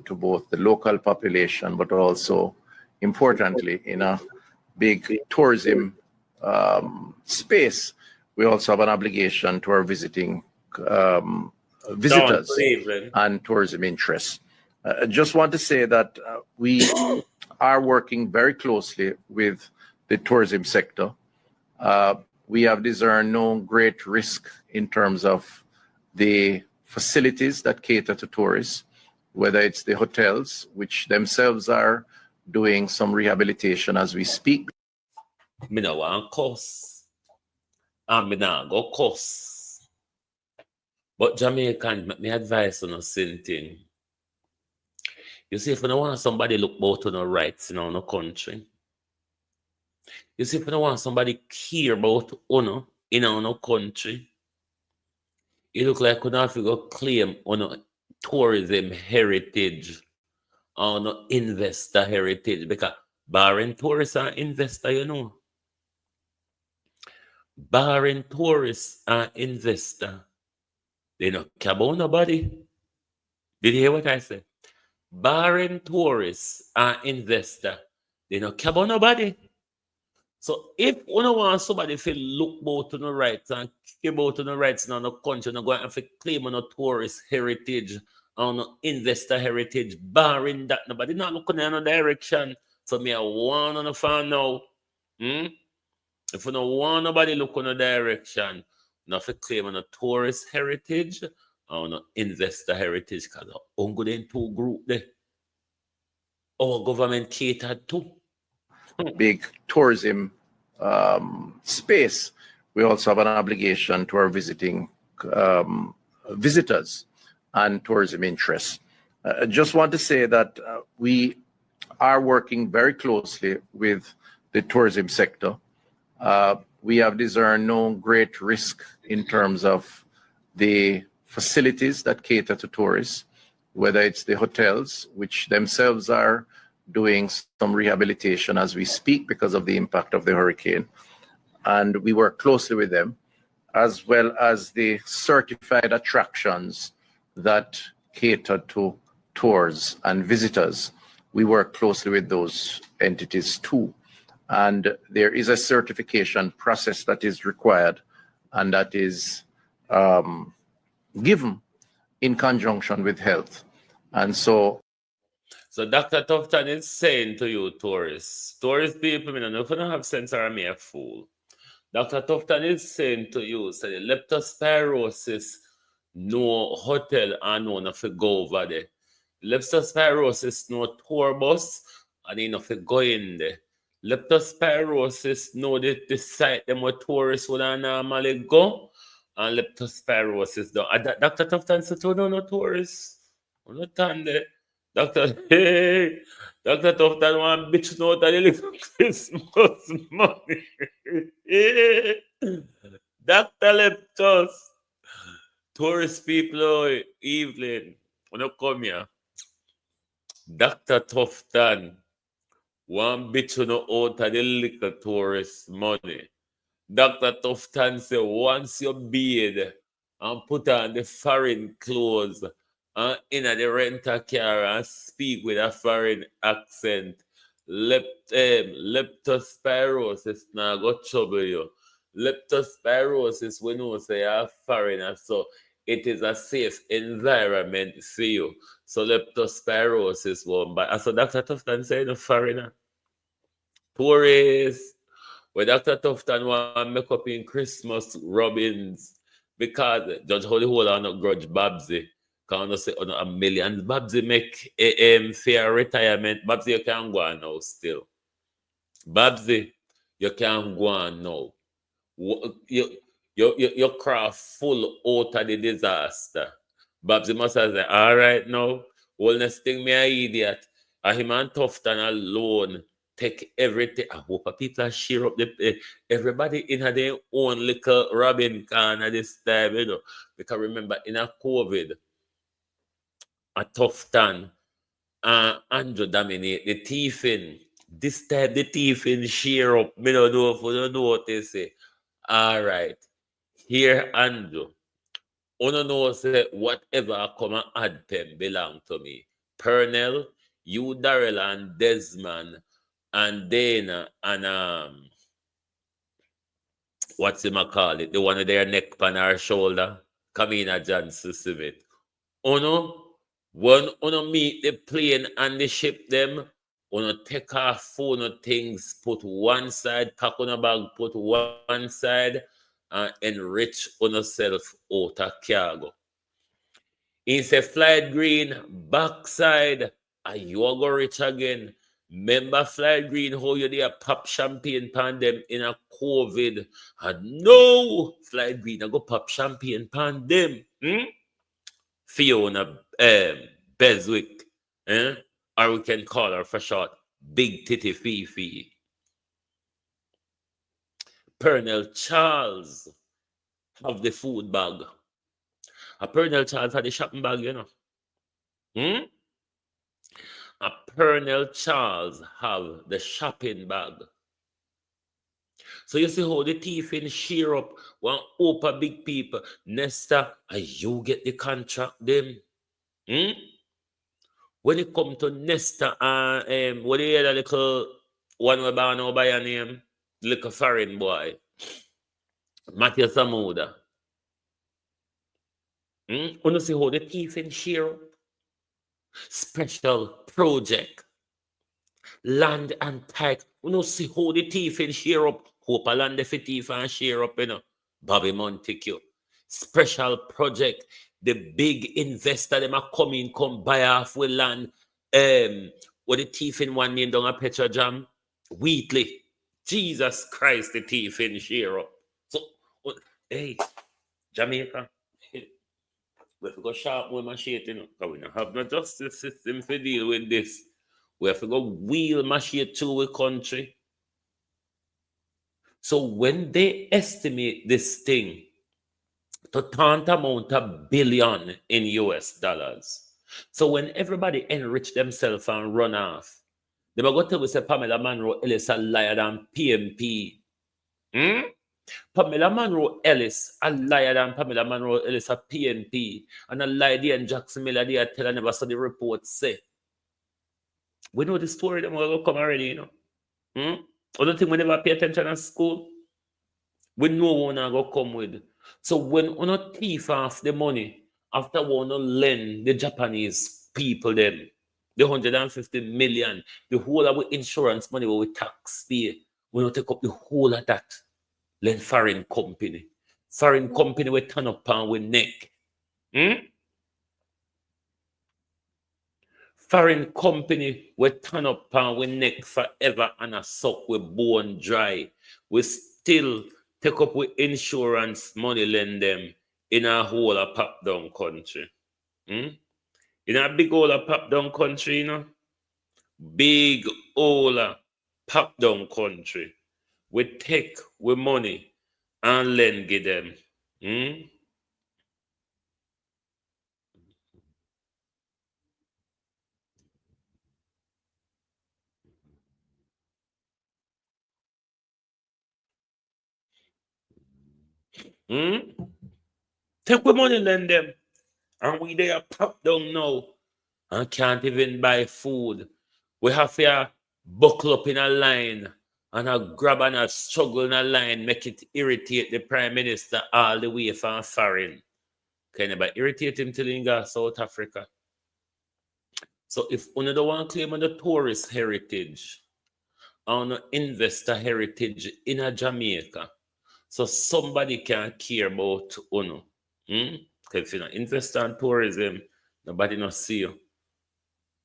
To both the local population, but also importantly in a big tourism space, we also have an obligation to our visiting visitors and tourism interests. I just want to say that we are working very closely with the tourism sector. We have discerned no great risk in terms of the facilities that cater to tourists, whether it's the hotels, which themselves are doing some rehabilitation as we speak. Me no want cuss. And me not go cuss. But Jamaican, me advice on a same thing. You see, if you don't want somebody look about on our rights in our country, you see, if you don't want somebody care about honor in our country, it look like we don't have to go claim on tourism heritage or no investor heritage, because barring tourists and investor, you know. Barring tourists and investor, They don't care about nobody. Did you hear what I said? Barring tourists and investor, they don't care about nobody. So if you don't want somebody to look about to the rights and care about to the rights in the country, not going to claim on a tourist heritage, on a investor heritage, barring that nobody not looking in a direction. So me I want on the farm now. If you don't want nobody look on a direction, not to claim on a tourist heritage or on an investor heritage, because I'm going in two group there. Our government catered to. Big tourism space, we also have an obligation to our visiting visitors and tourism interests. I just want to say that we are working very closely with the tourism sector. We have discerned no great risk in terms of the facilities that cater to tourists, whether it's the hotels, which themselves are doing some rehabilitation as we speak because of the impact of the hurricane. And we work closely with them, as well as the certified attractions that cater to tours and visitors. We work closely with those entities too. And there is a certification process that is required and that is given in conjunction with health. And so Dr. Tufton is saying to you, tourist people, I don't know if you don't have sense or I'm a fool. Dr. Tufton is saying to you, say leptospirosis, no hotel and no nothing go over there. Leptospirosis, no tour bus, and you know go in there. Leptospirosis, no the site them where tourists would normally go, and leptospirosis don't. Dr. Tufton said, "Oh no, tourists, I'm not done there." Dr. Tufton want bitch note that the little Christmas money. Dr. Leptos, tourist people, Evelyn, when you come here, Dr. Tufton want bitch no out of the little tourist money. Dr. Tufton say once you bathe and put on the foreign clothes and in the rental car and speak with a foreign accent, leptospirosis now go trouble you. Leptospirosis we know say you're a foreigner, so it is a safe environment for you. So leptospirosis won't buy. So Dr. Tufton say no foreigner. Tourists. Where Dr. Tufton want to make up in Christmas Robins because Judge Holy Hole are not grudge Babsy. Can say a million Babsy make fair retirement. Babsy, you can go on now still. Babsy, you can go on now. Your craft full out of the disaster. Babsy must have said, all right now, wellness thing me an idiot. And him and Tufton alone take everything. I hope people share up everybody in their own little Robin can at this time, you know. Because remember, in a COVID, a Tufton, Andrew dominate the thiefing. This time the thiefing share up. Me don't know if you don't know what they say. All right. Here, Andrew. You don't know say whatever come and add them belong to me. Pernell, you, Darrell, and Desmond, and Dana, and what's him call it? The one of their neck on our shoulder, Kamina Johnson Smith. When meet the plane and the ship them, take off phone things, put one side, pack on a bag, put one side, and enrich on yourself out of cargo. In say Floyd Green, backside, and you go rich again. Remember Floyd Green, how you there pop champagne pan them in a COVID. And no, Floyd Green, I go pop champagne pan them. Fiona Beswick. Or we can call her for short, Big Titty Fifi. Pernell Charles have the food bag. A Pernell Charles had the shopping bag, you know. A Pernell Charles have the shopping bag. So you see how the thief in sheer up one upper big people. Nesta, and you get the contract them. When it come to Nesta and what do you hear the little one we born now by your name? Little foreign boy. Matthew Samuda. You see how the thief in sheer up? Special project. Land and title. You see how the thief in sheer up. Hope a land the thief and sheer up, Bobby Montague. Special project. The big investor, them are coming, come buy off with land. What the thief in one name down a Petra Jam? Wheatley. Jesus Christ, the thief in sheer up. So, hey, Jamaica. We have to go sharp with my shit, because we don't have no justice system to deal with this. We have to go wheel my shit to a country. So when they estimate this thing to tantamount a billion in US dollars, so when everybody enrich themselves and run off, they will go tell us Pamela Monroe Ellis a liar than PMP. Pamela Monroe Ellis a liar than Pamela Monroe Ellis a PNP, and a liar there and Jackson Miller there tell I never saw the report say. We know the story them will come already, I don't think we never pay attention at school. We know what we're going to come with. So when we not thief off the money, after we not lend the Japanese people them, the 150 million, the whole of our insurance money we tax pay, we not take up the whole of that. Lend foreign company. Foreign company we turn up on with neck. Foreign company we turn up on with neck forever and a suck with bone dry. We still take up with insurance money lend them in a whole of pop down country. In a big whole of pop down country, big whole of pop down country. We take with money and lend give them. Take with money lend them. And we they are pop down now and can't even buy food. We have to buckle up in a line and a grab and a struggle in a line, make it irritate the Prime Minister all the way from foreign. Can you irritate him till he go South Africa? So if one don't want to claim on the tourist heritage, on investor heritage in a Jamaica, so somebody can care about Uno. Because if you not invest in tourism, nobody not see you.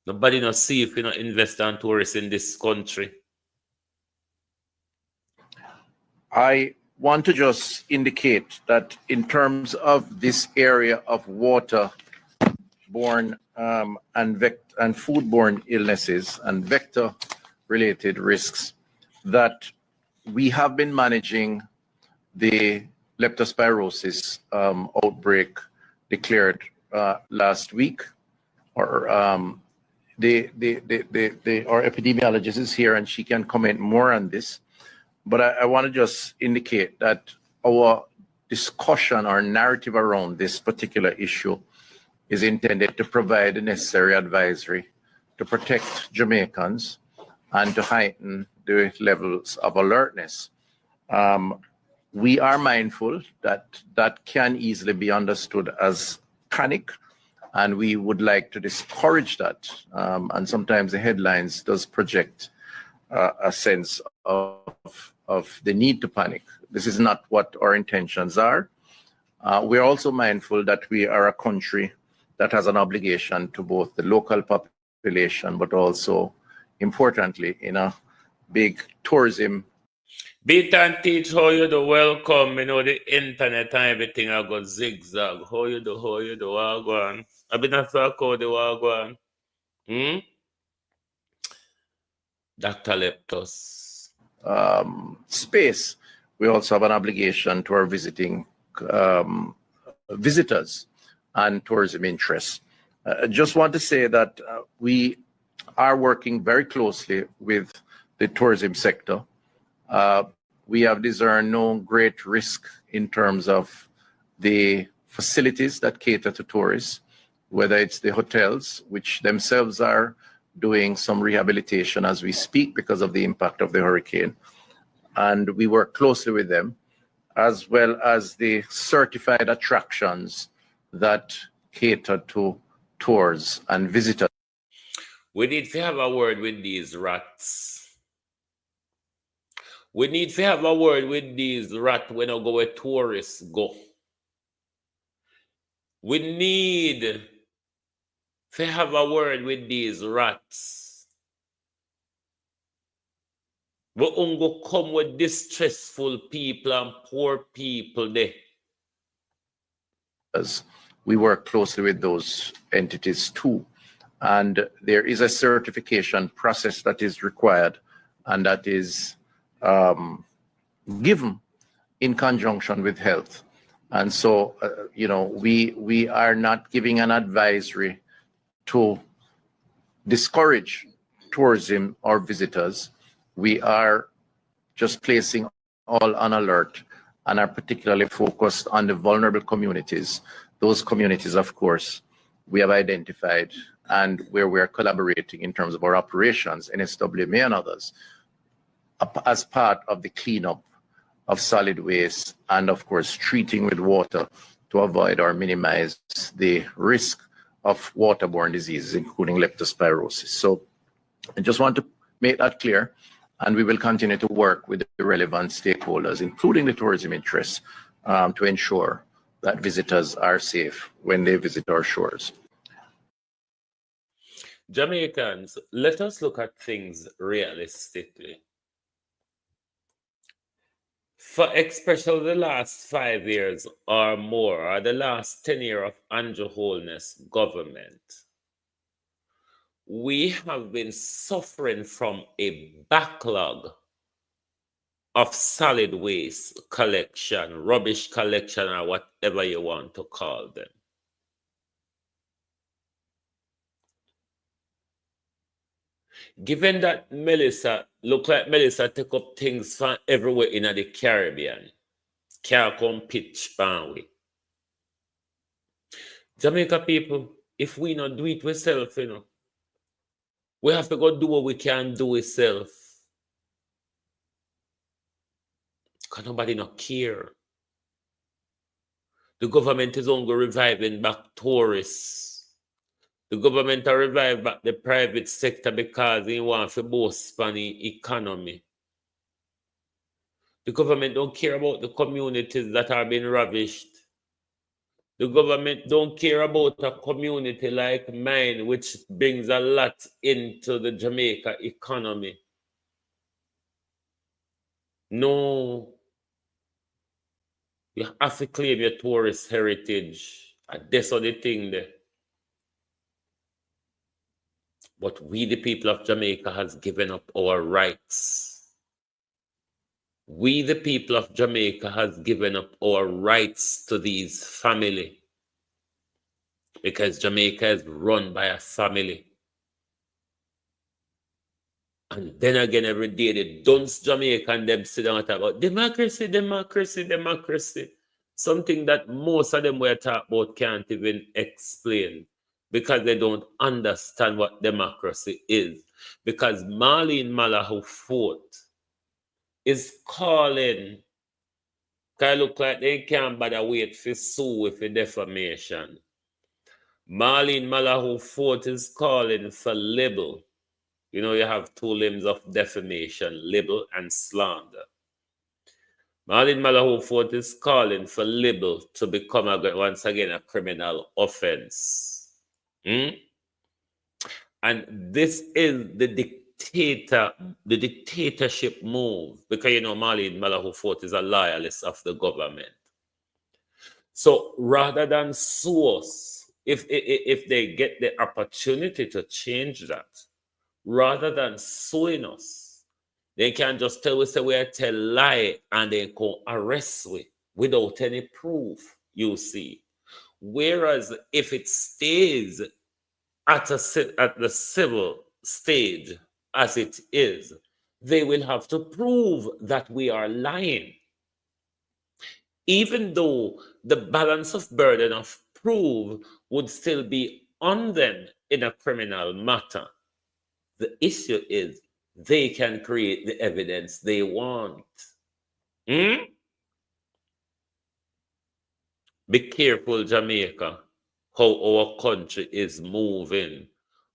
Nobody not see if you not invest in tourism in this country. I want to just indicate that in terms of this area of waterborne and foodborne illnesses and vector-related risks, that we have been managing the leptospirosis outbreak declared last week, or our epidemiologist is here and she can comment more on this. But I want to just indicate that our discussion or narrative around this particular issue is intended to provide the necessary advisory to protect Jamaicans and to heighten the levels of alertness. We are mindful that that can easily be understood as panic, and we would like to discourage that. And sometimes the headlines does project a sense of the need to panic. This is not what our intentions are. We're also mindful that we are a country that has an obligation to both the local population, but also, importantly, in a big tourism. Beat and teach how you do. Welcome. The internet and everything I got zigzag. How you do, wagwan. I've been a talk how the wagwan. Dr. Leptos. Space. We also have an obligation to our visiting visitors and tourism interests. I just want to say that we are working very closely with the tourism sector. we have discerned no great risk in terms of the facilities that cater to tourists, whether it's the hotels, which themselves are doing some rehabilitation as we speak because of the impact of the hurricane. And we work closely with them, as well as the certified attractions that cater to tours and visitors. We need to have a word with these rats. We need to have a word with these rats when I go where tourists go. We need to have a word with these rats. We only come with distressful people and poor people there. We work closely with those entities too. And there is a certification process that is required and that is given in conjunction with health. And so, we are not giving an advisory to discourage tourism or visitors. We are just placing all on alert and are particularly focused on the vulnerable communities. Those communities, of course, we have identified and where we are collaborating in terms of our operations, NSWMA and others, as part of the cleanup of solid waste and, of course, treating with water to avoid or minimize the risk of waterborne diseases, including leptospirosis. So I just want to make that clear, and we will continue to work with the relevant stakeholders, including the tourism interests, to ensure that visitors are safe when they visit our shores. Jamaicans, let us look at things realistically. For especially the last 5 years or more, or the last 10 years of Andrew Holness government, we have been suffering from a backlog of solid waste collection, rubbish collection, or whatever you want to call them. Given that look like Melissa take up things from everywhere in the Caribbean, can't come pitch pan we. Jamaica people, if we not do it ourselves, we have to go do what we can do ourselves. Because nobody not care. The government is only reviving back tourists. The government are revive back the private sector because they want to boost on the economy. The government don't care about the communities that are being ravished. The government don't care about a community like mine, which brings a lot into the Jamaica economy. No. You have to claim your tourist heritage. That's all the thing there. But we, the people of Jamaica, has given up our rights. We, the people of Jamaica, has given up our rights to these family. Because Jamaica is run by a family. And then again, every day, they dunce Jamaica and them sit down and talk about democracy, democracy, democracy. Something that most of them were talking about can't even explain. Because they don't understand what democracy is. Because Marlene Mallahu Fort is calling, because it look like they can't bother wait for sue with the defamation. Marlene Mallahu Fort is calling for libel. You know, you have two limbs of defamation, libel and slander. Marlene Mallahu Fort is calling for libel to become, once again, a criminal offense. And this is the dictatorship move, because Marlene Mallahu Fort is a loyalist of the government. So rather than sue us, if they get the opportunity to change that, rather than suing us, they can just tell us that we are tell lie and they can arrest we without any proof, you see. Whereas if it stays at the civil stage as it is, they will have to prove that we are lying. Even though the balance of burden of proof would still be on them in a criminal matter. The issue is they can create the evidence they want. Be careful, Jamaica, how our country is moving,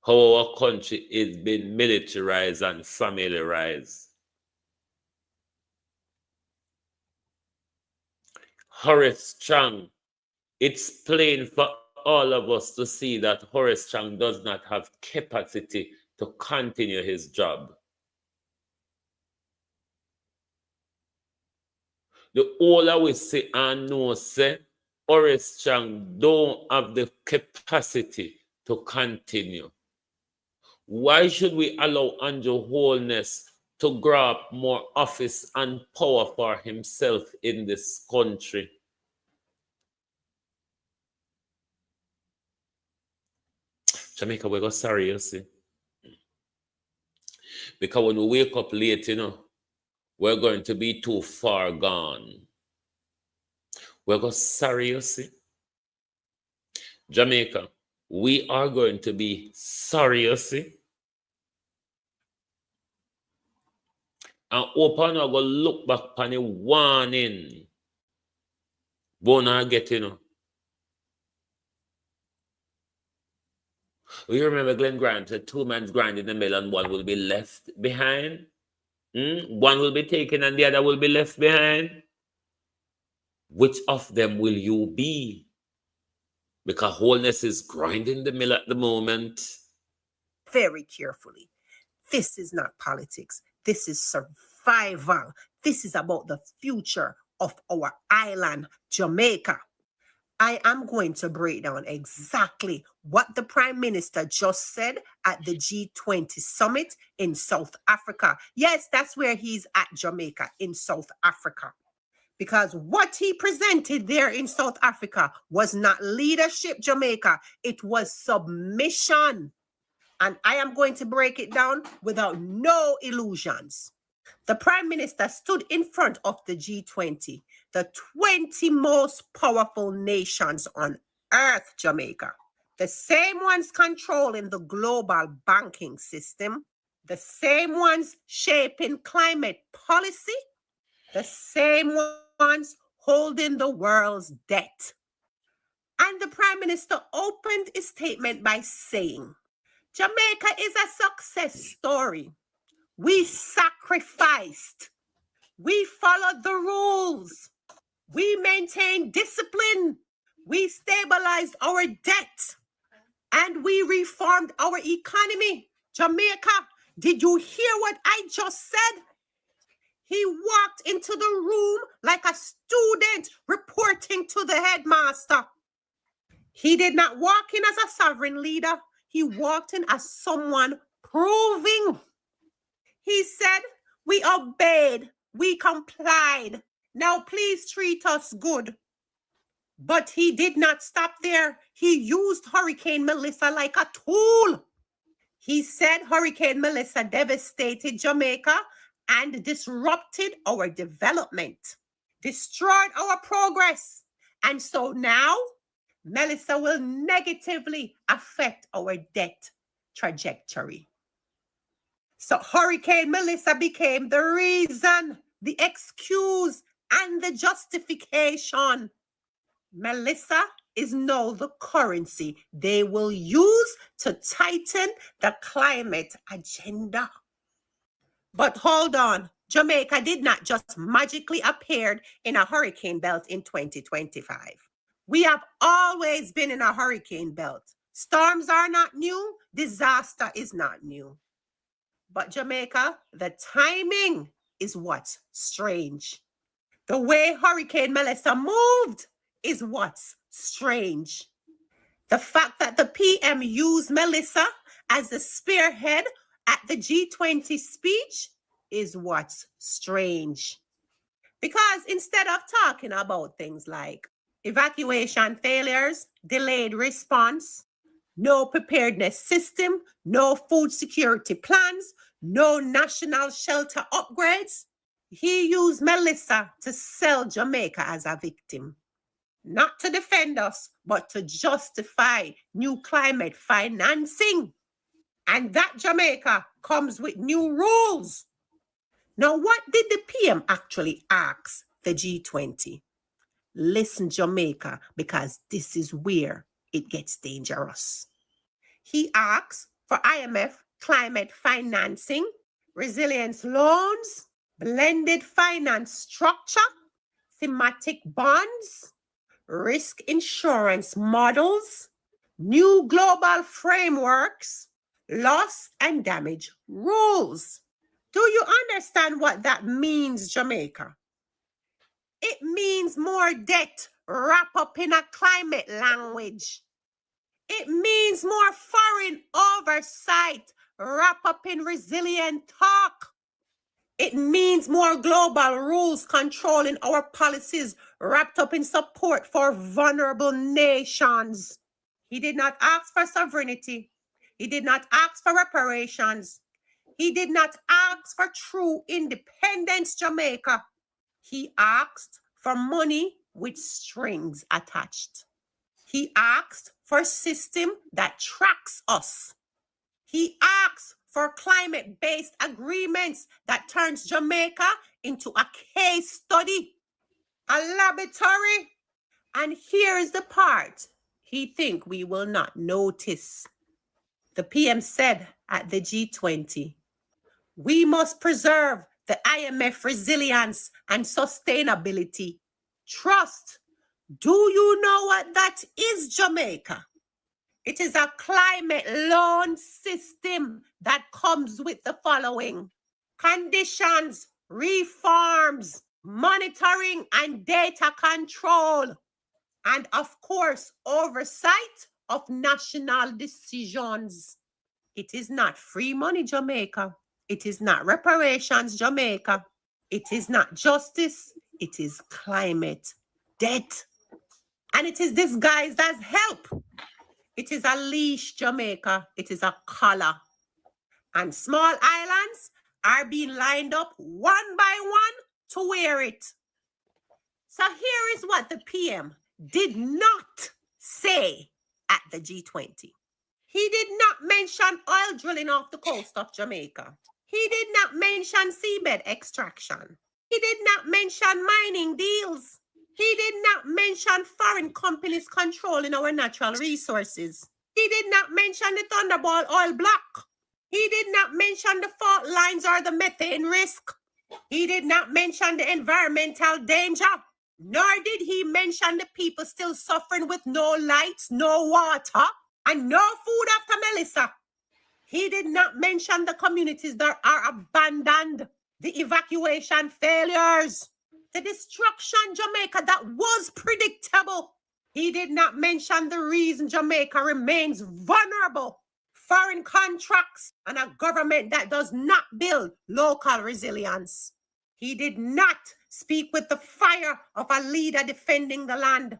how our country is being militarized and familiarized. Horace Chang, it's plain for all of us to see that Horace Chang does not have capacity to continue his job. The older we say and know say, Horace Chang don't have the capacity to continue. Why should we allow Andrew Holness to grab more office and power for himself in this country? Jamaica, we go sorry, you see. Because when we wake up late, you know, we're going to be too far gone. We're going sorry, you see. Jamaica, we are going to be sorry, you see. And open our go look back on the warning. Bona get, you know. You remember Glenn Grant said 2 men's grind in the middle and one will be left behind? One will be taken and the other will be left behind. Which of them will you be? Because Wholeness is grinding the mill at the moment. Very carefully. This is not politics. This is survival. This is about the future of our island, Jamaica. I am going to break down exactly what the Prime Minister just said at the G20 summit in South Africa. Yes, that's where he's at, Jamaica, in South Africa. Because what he presented there in South Africa was not leadership, Jamaica. It was submission. And I am going to break it down without no illusions. The Prime Minister stood in front of the G20, the 20 most powerful nations on earth, Jamaica. The same ones controlling the global banking system, the same ones shaping climate policy, the same ones holding the world's debt. And the Prime Minister opened his statement by saying, Jamaica is a success story. We sacrificed. We followed the rules. We maintained discipline. We stabilized our debt. And we reformed our economy. Jamaica, did you hear what I just said? He walked into the room like a student reporting to the headmaster. He did not walk in as a sovereign leader. He walked in as someone proving. He said, we obeyed, we complied. Now please treat us good. But he did not stop there. He used Hurricane Melissa like a tool. He said Hurricane Melissa devastated Jamaica and disrupted our development, destroyed our progress. And so now, Melissa will negatively affect our debt trajectory. So Hurricane Melissa became the reason, the excuse, and the justification. Melissa is now the currency they will use to tighten the climate agenda. But hold on, Jamaica did not just magically appear in a hurricane belt in 2025. We have always been in a hurricane belt. Storms are not new, disaster is not new. But Jamaica, the timing is what's strange. The way Hurricane Melissa moved is what's strange. The fact that the PM used Melissa as the spearhead at the G20 speech is what's strange. Because instead of talking about things like evacuation failures, delayed response, no preparedness system, no food security plans, no national shelter upgrades. He used Melissa to sell Jamaica as a victim. Not to defend us, but to justify new climate financing. And that Jamaica comes with new rules. Now, what did the PM actually ask the G20? Listen, Jamaica, because this is where it gets dangerous. He asks for IMF climate financing, resilience loans, blended finance structure, thematic bonds, risk insurance models, new global frameworks, loss and damage rules. Do you understand what that means, Jamaica? It means more debt wrapped up in a climate language. It means more foreign oversight wrapped up in resilient talk. It means more global rules controlling our policies wrapped up in support for vulnerable nations. He did not ask for sovereignty. He did not ask for reparations. He did not ask for true independence, Jamaica. He asked for money with strings attached. He asked for a system that tracks us. He asked for climate-based agreements that turns Jamaica into a case study, a laboratory. And here is the part he thinks we will not notice. The PM said at the G20, we must preserve the IMF resilience and sustainability. Trust. Do you know what that is, Jamaica? It is a climate loan system that comes with the following: conditions, reforms, monitoring and data control, and of course, oversight of national decisions. It is not free money, Jamaica. It is not reparations, Jamaica. It is not justice. It is climate debt. And it is disguised as help. It is a leash, Jamaica. It is a collar. And small islands are being lined up one by one to wear it. So here is what the PM did not say at the G20. He did not mention oil drilling off the coast of Jamaica. He did not mention seabed extraction. He did not mention mining deals. He did not mention foreign companies controlling our natural resources. He did not mention the Thunderball oil block. He did not mention the fault lines or the methane risk. He did not mention the environmental danger. Nor did he mention the people still suffering with no lights, no water, and no food after Melissa. He did not mention the communities that are abandoned, the evacuation failures, the destruction, Jamaica, that was predictable. He did not mention the reason Jamaica remains vulnerable: foreign contracts and a government that does not build local resilience. He did not speak with the fire of a leader defending the land.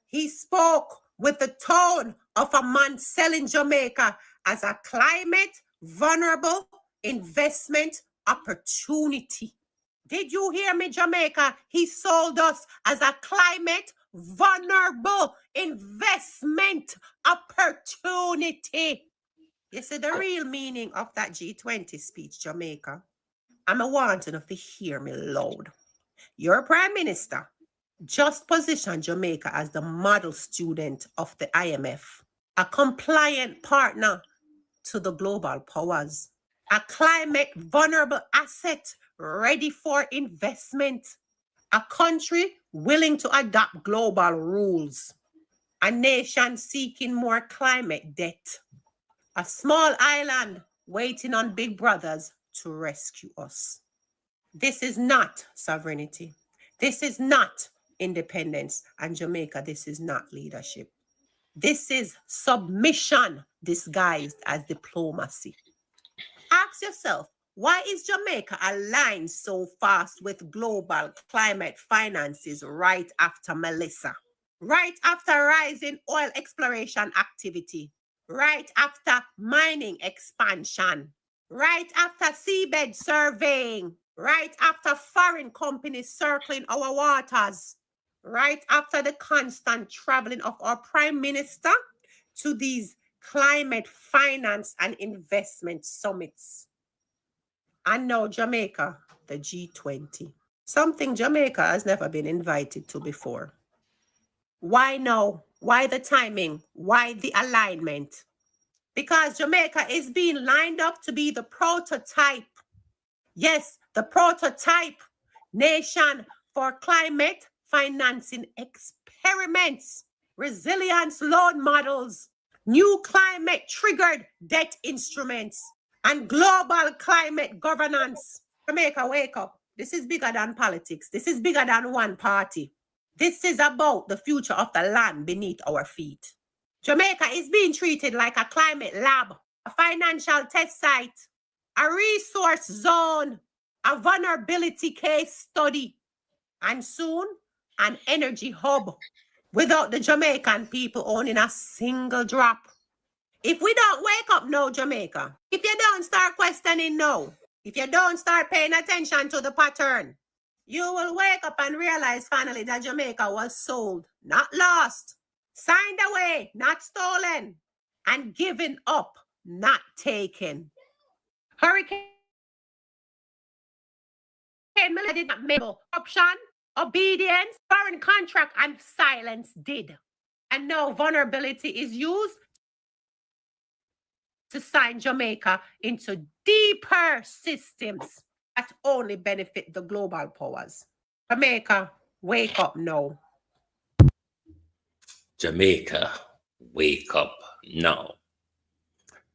He spoke with the tone of a man selling Jamaica as a climate vulnerable investment opportunity. Did you hear me, Jamaica? He sold us as a climate vulnerable investment opportunity. You see the real meaning of that G20 speech, Jamaica? I'm a wanting of to hear me loud. Your Prime Minister just positioned Jamaica as the model student of the IMF, a compliant partner to the global powers, a climate vulnerable asset ready for investment, a country willing to adopt global rules, a nation seeking more climate debt, a small island waiting on big brothers to rescue us. This is not sovereignty. This is not independence. And Jamaica, this is not leadership. This is submission disguised as diplomacy. Ask yourself, why is Jamaica aligned so fast with global climate finances right after Melissa? Right after rising oil exploration activity? Right after mining expansion? right after seabed surveying, right after foreign companies circling our waters, right after the constant traveling of our prime minister to these climate finance and investment summits. And now Jamaica, the G20, something Jamaica has never been invited to before. Why now? Why the timing? Why the alignment? Because Jamaica is being lined up to be the prototype. Yes, the prototype nation for climate financing experiments, resilience loan models, new climate triggered debt instruments, and global climate governance. Jamaica, wake up. This is bigger than politics. This is bigger than one party. This is about the future of the land beneath our feet. Jamaica is being treated like a climate lab, a financial test site, a resource zone, a vulnerability case study, and soon an energy hub without the Jamaican people owning a single drop. If we don't wake up now, Jamaica, if you don't start questioning now, if you don't start paying attention to the pattern, you will wake up and realize finally that Jamaica was sold, not lost, signed away, not stolen, and given up, not taken. Hurricane Melody did not make option, obedience, foreign contract, and silence did. And now vulnerability is used to sign Jamaica into deeper systems that only benefit the global powers. Jamaica, wake up now. Jamaica, wake up now.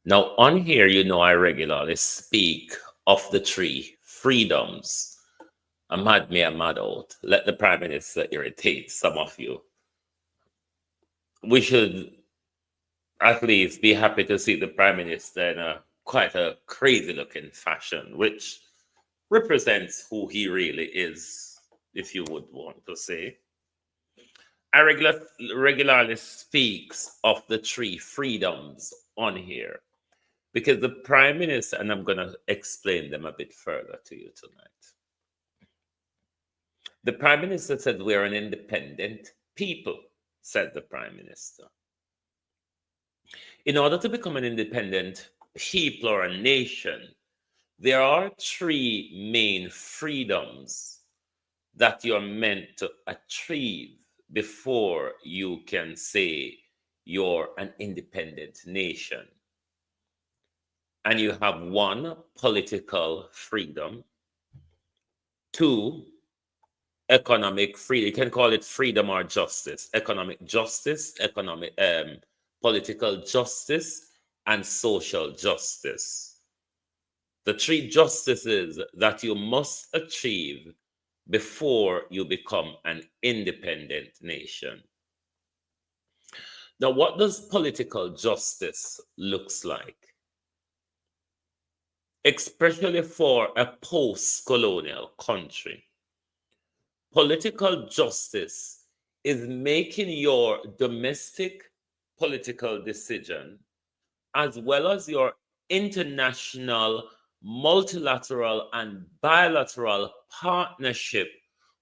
Now, on here, you know, I regularly speak of the three freedoms. A mad me, a mad out. Let the Prime Minister irritate some of you. We should at least be happy to see the Prime Minister in quite a crazy looking fashion, which represents who he really is, if you would want to say. I regularly speaks of the three freedoms on here because the Prime Minister, and I'm going to explain them a bit further to you tonight. The Prime Minister said we are an independent people, said the Prime Minister. In order to become an independent people or a nation, there are three main freedoms that you're meant to achieve before you can say you're an independent nation. And you have one, political freedom. Two, economic freedom. You can call it freedom or justice. Economic justice, political justice, and social justice. The three justices that you must achieve before you become an independent nation. Now, what does political justice looks like? Especially for a post-colonial country. Political justice is making your domestic political decision as well as your international, multilateral, and bilateral partnership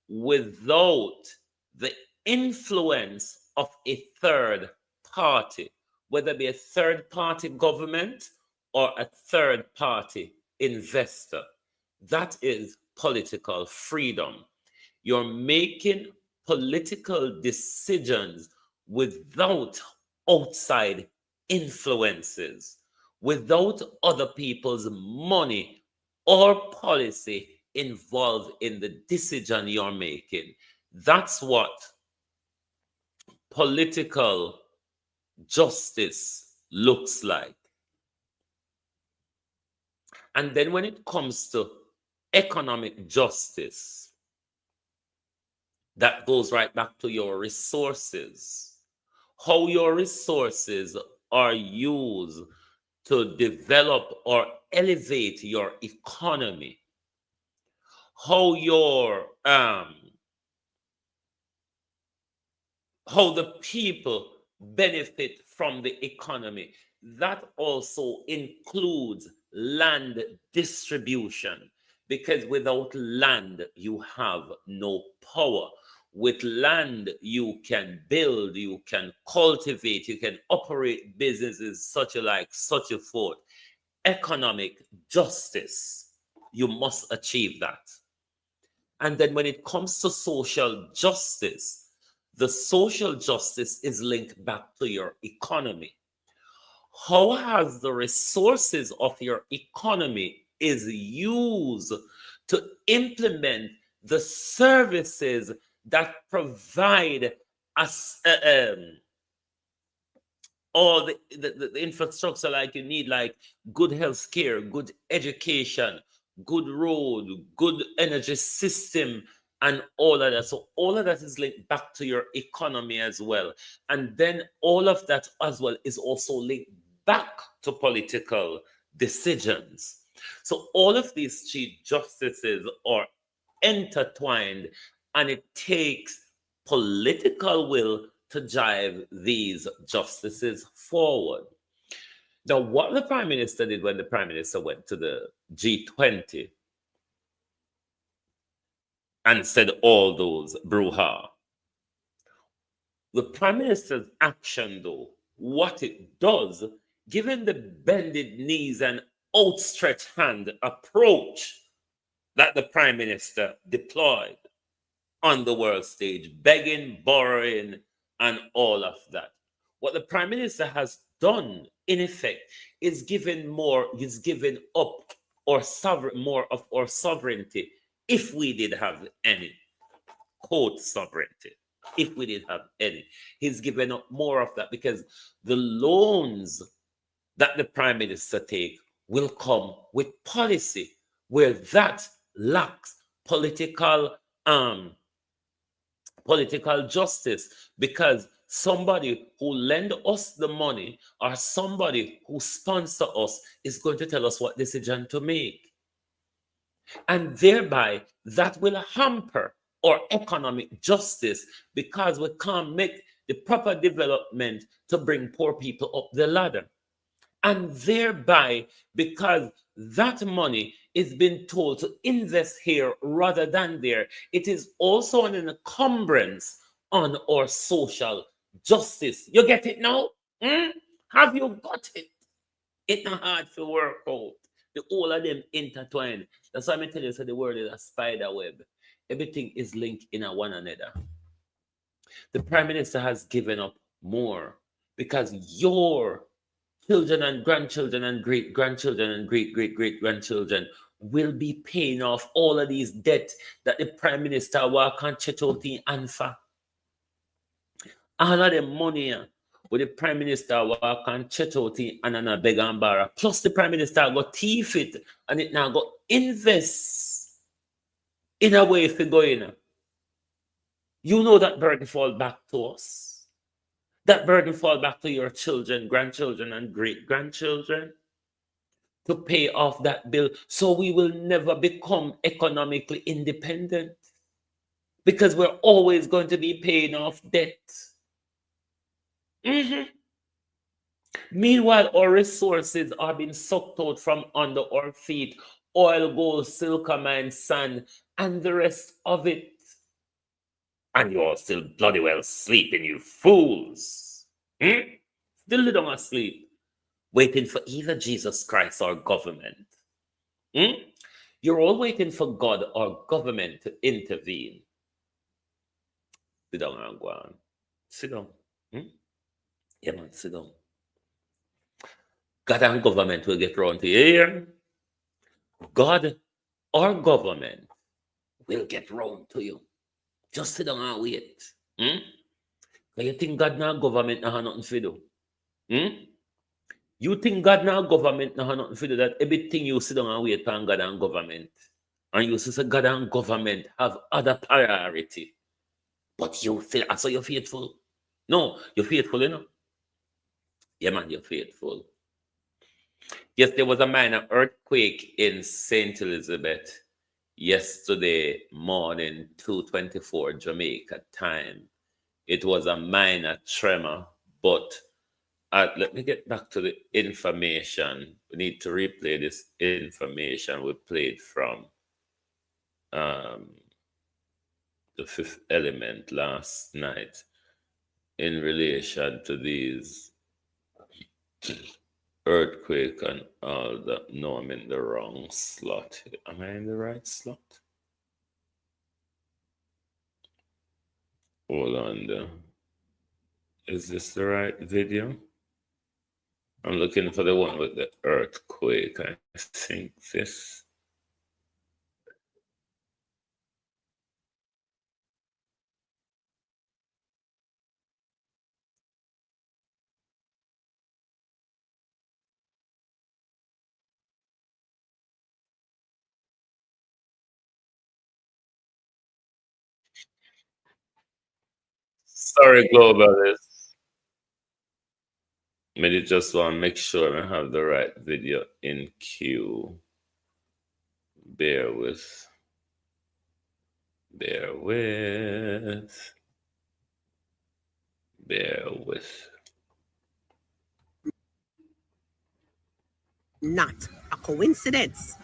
without the influence of a third party, whether it be a third party government or a third party investor. That is political freedom. You're making political decisions without outside influences, without other people's money or policy involved in the decision you're making. That's what political justice looks like. And then when it comes to economic justice, that goes right back to your resources. How your resources are used to develop or elevate your economy. How the people benefit from the economy. That also includes land distribution, because without land, you have no power. With land, you can build, you can cultivate, you can operate businesses, such a forth. Economic justice, you must achieve that. And then when it comes to social justice, the social justice is linked back to your economy. How has the resources of your economy is used to implement the services that provide us all the infrastructure like you need, like good health care, good education, good road, good energy system, and all of that. So all of that is linked back to your economy as well. And then all of that as well is also linked back to political decisions. So all of these chief justices are intertwined, and it takes political will to drive these justices forward. Now, what the Prime Minister did when the Prime Minister went to the G20 and said all those brouhaha, the Prime Minister's action, though, what it does, given the bended knees and outstretched hand approach that the Prime Minister deployed on the world stage, begging, borrowing, and all of that. What the Prime Minister has done, in effect, is given up more of our sovereignty, if we did have any, quote, sovereignty, if we did have any. He's given up more of that, because the loans that the Prime Minister take will come with policy, where that lacks political justice, because somebody who lend us the money or somebody who sponsor us is going to tell us what decision to make. And thereby, that will hamper our economic justice, because we can't make the proper development to bring poor people up the ladder. And thereby, because that money is being told to invest here rather than there, it is also an encumbrance on our social justice. You get it now? Have you got it? It's not hard to work out. The all of them intertwined. That's why I tell you, so the world is a spider web. Everything is linked in one another. The Prime Minister has given up more, because your children and grandchildren and great-grandchildren and great-great-great-grandchildren will be paying off all of these debt that the Prime Minister walk and chet out in Anfa. All of them money with the Prime Minister walk and chet out in Anana beg and borrow. Plus the Prime Minister got thief it, and it now got invest in a way for going. You know that burden fall back to us. That burden fall back to your children, grandchildren, and great-grandchildren to pay off that bill, so we will never become economically independent, because we're always going to be paying off debt. Meanwhile, our resources are being sucked out from under our feet: oil, gold, silver mine, sand, and the rest of it. And you're still bloody well sleeping, you fools. Still don't asleep, waiting for either Jesus Christ or government. You're all waiting for God or government to intervene. Sit down and go on. Sit down. Yeah, man, sit down. God and government will get round to you here. God or government will get round to you. Just sit down and wait. You think God now government now have nothing to do? You think God now government now have nothing to do, that everything you sit down and wait on God and government, and you say God and government have other priority, but you feel so you're faithful? No, you're faithful, you know? Yeah, man, you're faithful. Yes, there was a minor earthquake in St. Elizabeth yesterday morning, 2:24 Jamaica time. It was a minor tremor, but Let me get back to the information. We need to replay this information we played from the Fifth Element last night in relation to these earthquake and all that. No, I'm in the wrong slot. Am I in the right slot? Hold on there. Is this the right video? I'm looking for the one with the earthquake. I think this. Sorry, Globalist. Maybe just want to make sure I have the right video in queue. Bear with. Bear with. Bear with. Not a coincidence.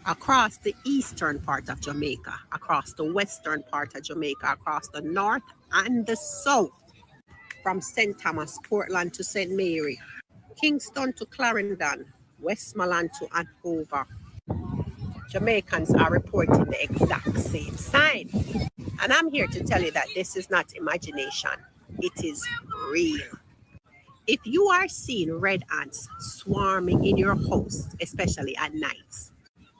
Across the eastern part of Jamaica, across the western part of Jamaica, across the north and the south, from St. Thomas, Portland to St. Mary, Kingston to Clarendon, Westmoreland to Andover, Jamaicans are reporting the exact same sign. And I'm here to tell you that this is not imagination. It is real. If you are seeing red ants swarming in your house, especially at nights,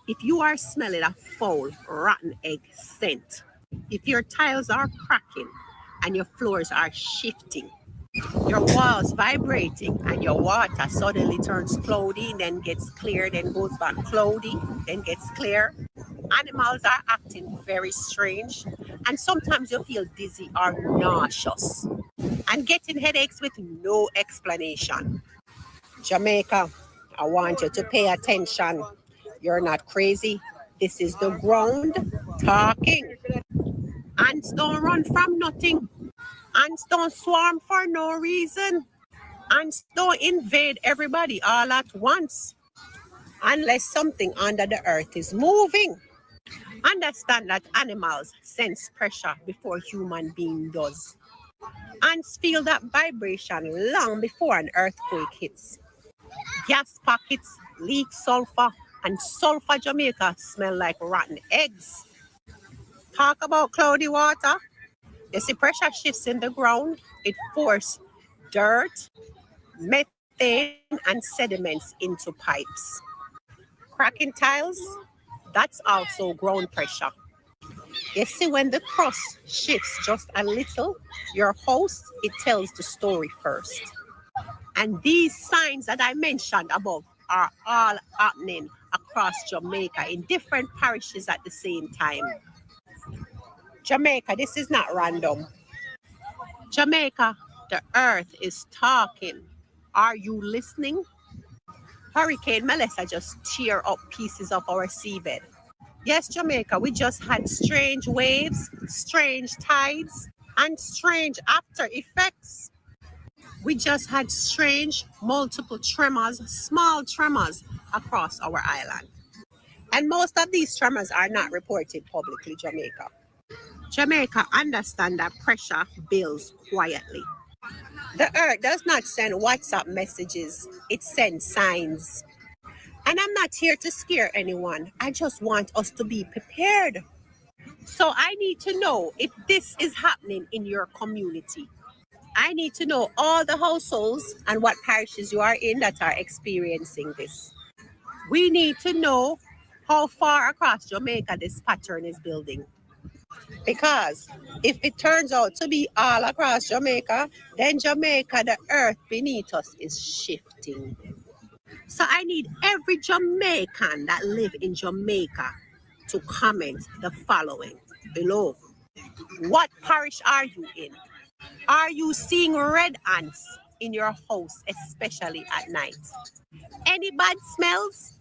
if you are smelling a foul, rotten egg scent, if your tiles are cracking and your floors are shifting, your walls vibrating and your water suddenly turns cloudy, then gets clear, then goes back cloudy, then gets clear. Animals are acting very strange, and sometimes you feel dizzy or nauseous and getting headaches with no explanation. Jamaica, I want you to pay attention. You're not crazy. This is the ground talking. Ants don't run from nothing. Ants don't swarm for no reason. Ants don't invade everybody all at once. Unless something under the earth is moving. Understand that animals sense pressure before human being does. Ants feel that vibration long before an earthquake hits. Gas pockets leak sulfur, and sulfur Jamaica smell like rotten eggs. Talk about cloudy water. You see pressure shifts in the ground. It forces dirt, methane, and sediments into pipes. Cracking tiles, that's also ground pressure. You see, when the crust shifts just a little, your house, it tells the story first. And these signs that I mentioned above are all happening across Jamaica in different parishes at the same time. Jamaica, this is not random. Jamaica, the earth is talking. Are you listening? Hurricane Melissa just tear up pieces of our seabed. Yes, Jamaica, we just had strange waves, strange tides, and strange after effects. We just had strange multiple tremors, small tremors across our island. And most of these tremors are not reported publicly, Jamaica. Jamaica understand that pressure builds quietly. The earth does not send WhatsApp messages, it sends signs. And I'm not here to scare anyone. I just want us to be prepared. So I need to know if this is happening in your community. I need to know all the households and what parishes you are in that are experiencing this. We need to know how far across Jamaica this pattern is building. Because if it turns out to be all across Jamaica, then Jamaica, the earth beneath us, is shifting. So I need every Jamaican that live in Jamaica to comment the following below. What parish are you in? Are you seeing red ants in your house, especially at night? Any bad smells?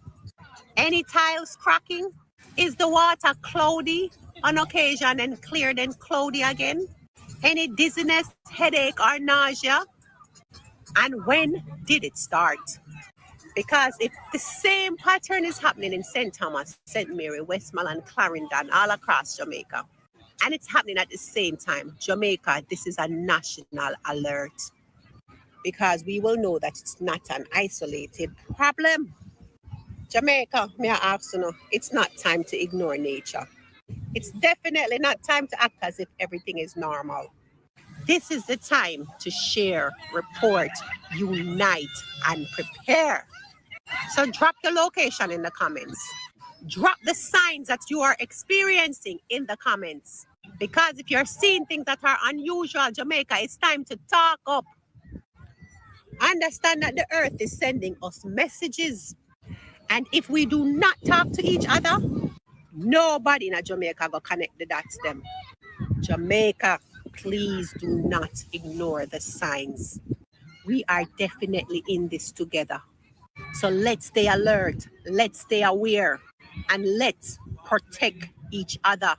Any tiles cracking? Is the water cloudy on occasion and clear then cloudy again? Any dizziness, headache, or nausea? And when did it start? Because if the same pattern is happening in St. Thomas, St. Mary, Westmoreland, Clarendon, all across Jamaica, and it's happening at the same time, Jamaica, this is a national alert. Because we will know that it's not an isolated problem. Jamaica, may I ask you, it's not time to ignore nature. It's definitely not time to act as if everything is normal. This is the time to share, report, unite, and prepare. So drop your location in the comments. Drop the signs that you are experiencing in the comments. Because if you're seeing things that are unusual, Jamaica, it's time to talk up. Understand that the earth is sending us messages. And if we do not talk to each other, nobody in Jamaica will connect the dots them. Jamaica, please do not ignore the signs. We are definitely in this together. So let's stay alert, let's stay aware, and let's protect each other.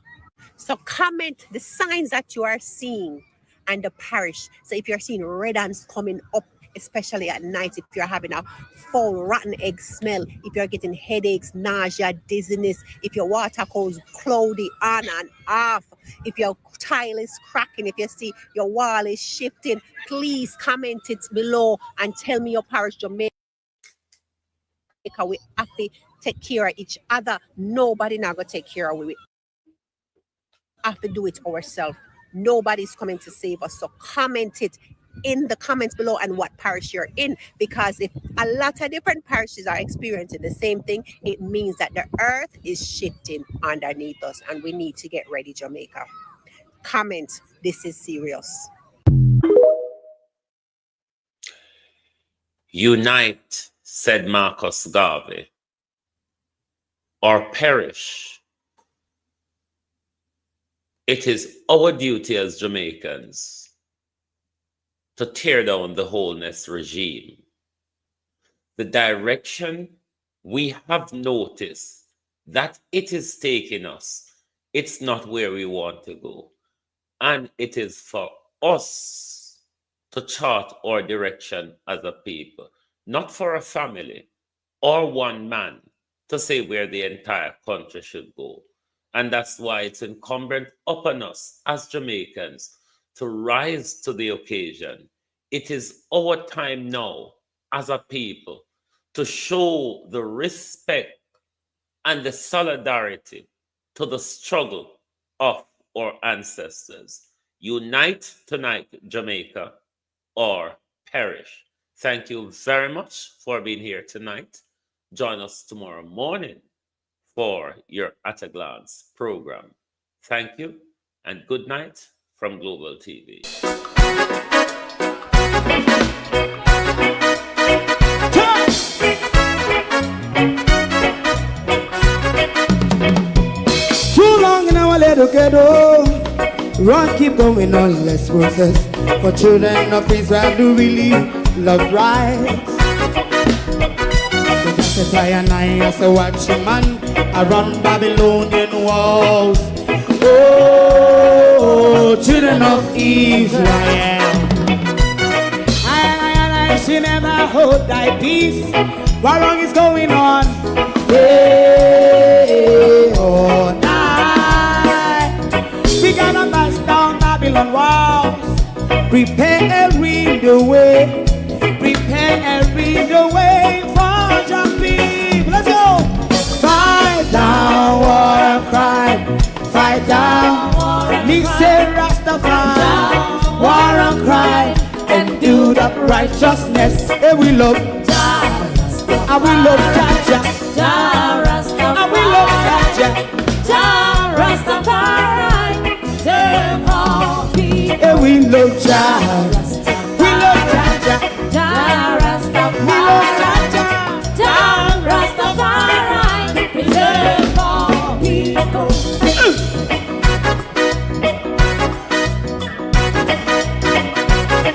So comment the signs that you are seeing and the parish. So if you're seeing red ants coming up, especially at night, if you're having a foul, rotten egg smell, if you're getting headaches, nausea, dizziness, if your water goes cloudy on and off, if your tile is cracking, if you see your wall is shifting, please comment it below and tell me your parish, Jamaica. We have to take care of each other. Nobody now going to take care of it. We have to do it ourselves. Nobody's coming to save us. So comment it in the comments below and what parish you're in, because if a lot of different parishes are experiencing the same thing, it means that the earth is shifting underneath us and we need to get ready, Jamaica. Comment, this is serious. Unite, said Marcus Garvey, or perish. It is our duty as Jamaicans to tear down the wholeness regime. The direction we have noticed that it is taking us, it's not where we want to go. And it is for us to chart our direction as a people, not for a family or one man to say where the entire country should go. And that's why it's incumbent upon us as Jamaicans to rise to the occasion. It is our time now as a people to show the respect and the solidarity to the struggle of our ancestors. Unite tonight, Jamaica, or perish. Thank you very much for being here tonight. Join us tomorrow morning for your At a Glance program. Thank you and good night from Global TV. Too long in our little ghetto, run keep going on, let's process. For children of Israel do really love rights. So that's why I as a watching man around Babylonian walls. Oh, children of Israel, I should never hold thy peace. What wrong is going on? Hey, oh, night. We gotta bust down Babylon walls. Prepare and read the way. Prepare and read the way for your people. Let's go. Fight down, war cry. Fight down. Listen, Rastafari. War and cry. And do that righteousness. And we love. And we love Jaja. And we love Jaja. Rastafari. Save all people. And we love Jaja. We love Jaja. Rastafari. We love Jaja. Rastafari. Save all people.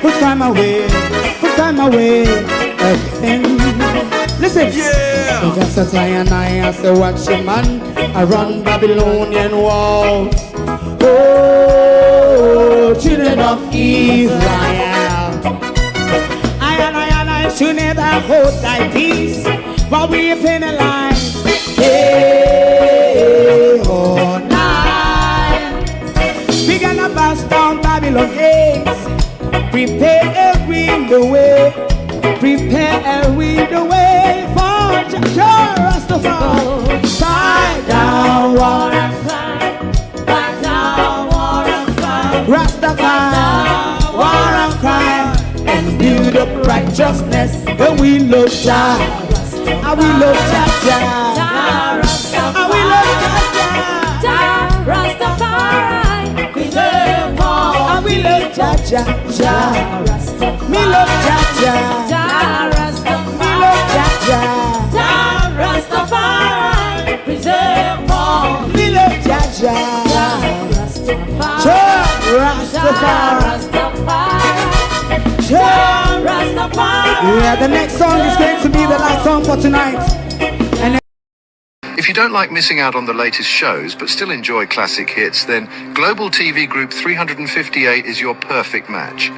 Put time away again. Listen, yeah. Just as I and I as a watching man, I run Babylonian walls. Oh, children of Israel, I and but you never hold thy peace. While we penalize day or night. We gonna bust down Babylon gates. Prepare the way. Prepare the way for Rastafari. Fight down war and fight. Fight down war and fight. Rastafari, war and crime, and build up righteousness. And we love Jah. And we love Jah. And we love Jah. Rastafari, preserve all. And we love Jah. Me love Jah. Me love Jah. Rastafari, preserve all. Me love Jah. Rastafari. Yeah, the next song is going to be the last song for tonight. And if you don't like missing out on the latest shows but still enjoy classic hits, then Global TV Group 358 is your perfect match.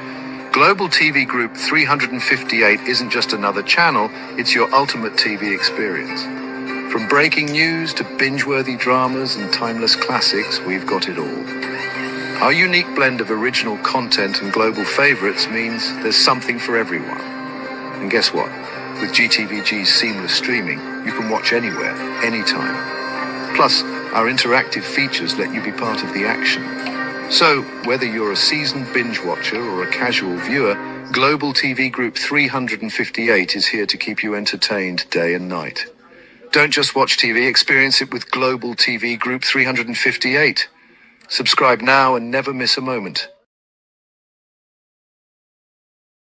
Global TV Group 358 isn't just another channel, it's your ultimate TV experience. From breaking news to binge-worthy dramas and timeless classics, we've got it all. Our unique blend of original content and global favorites means there's something for everyone. And guess what? With GTVG's seamless streaming, you can watch anywhere, anytime. Plus, our interactive features let you be part of the action. So, whether you're a seasoned binge watcher or a casual viewer, Global TV Group 358 is here to keep you entertained day and night. Don't just watch TV, experience it with Global TV Group 358. Subscribe now and never miss a moment.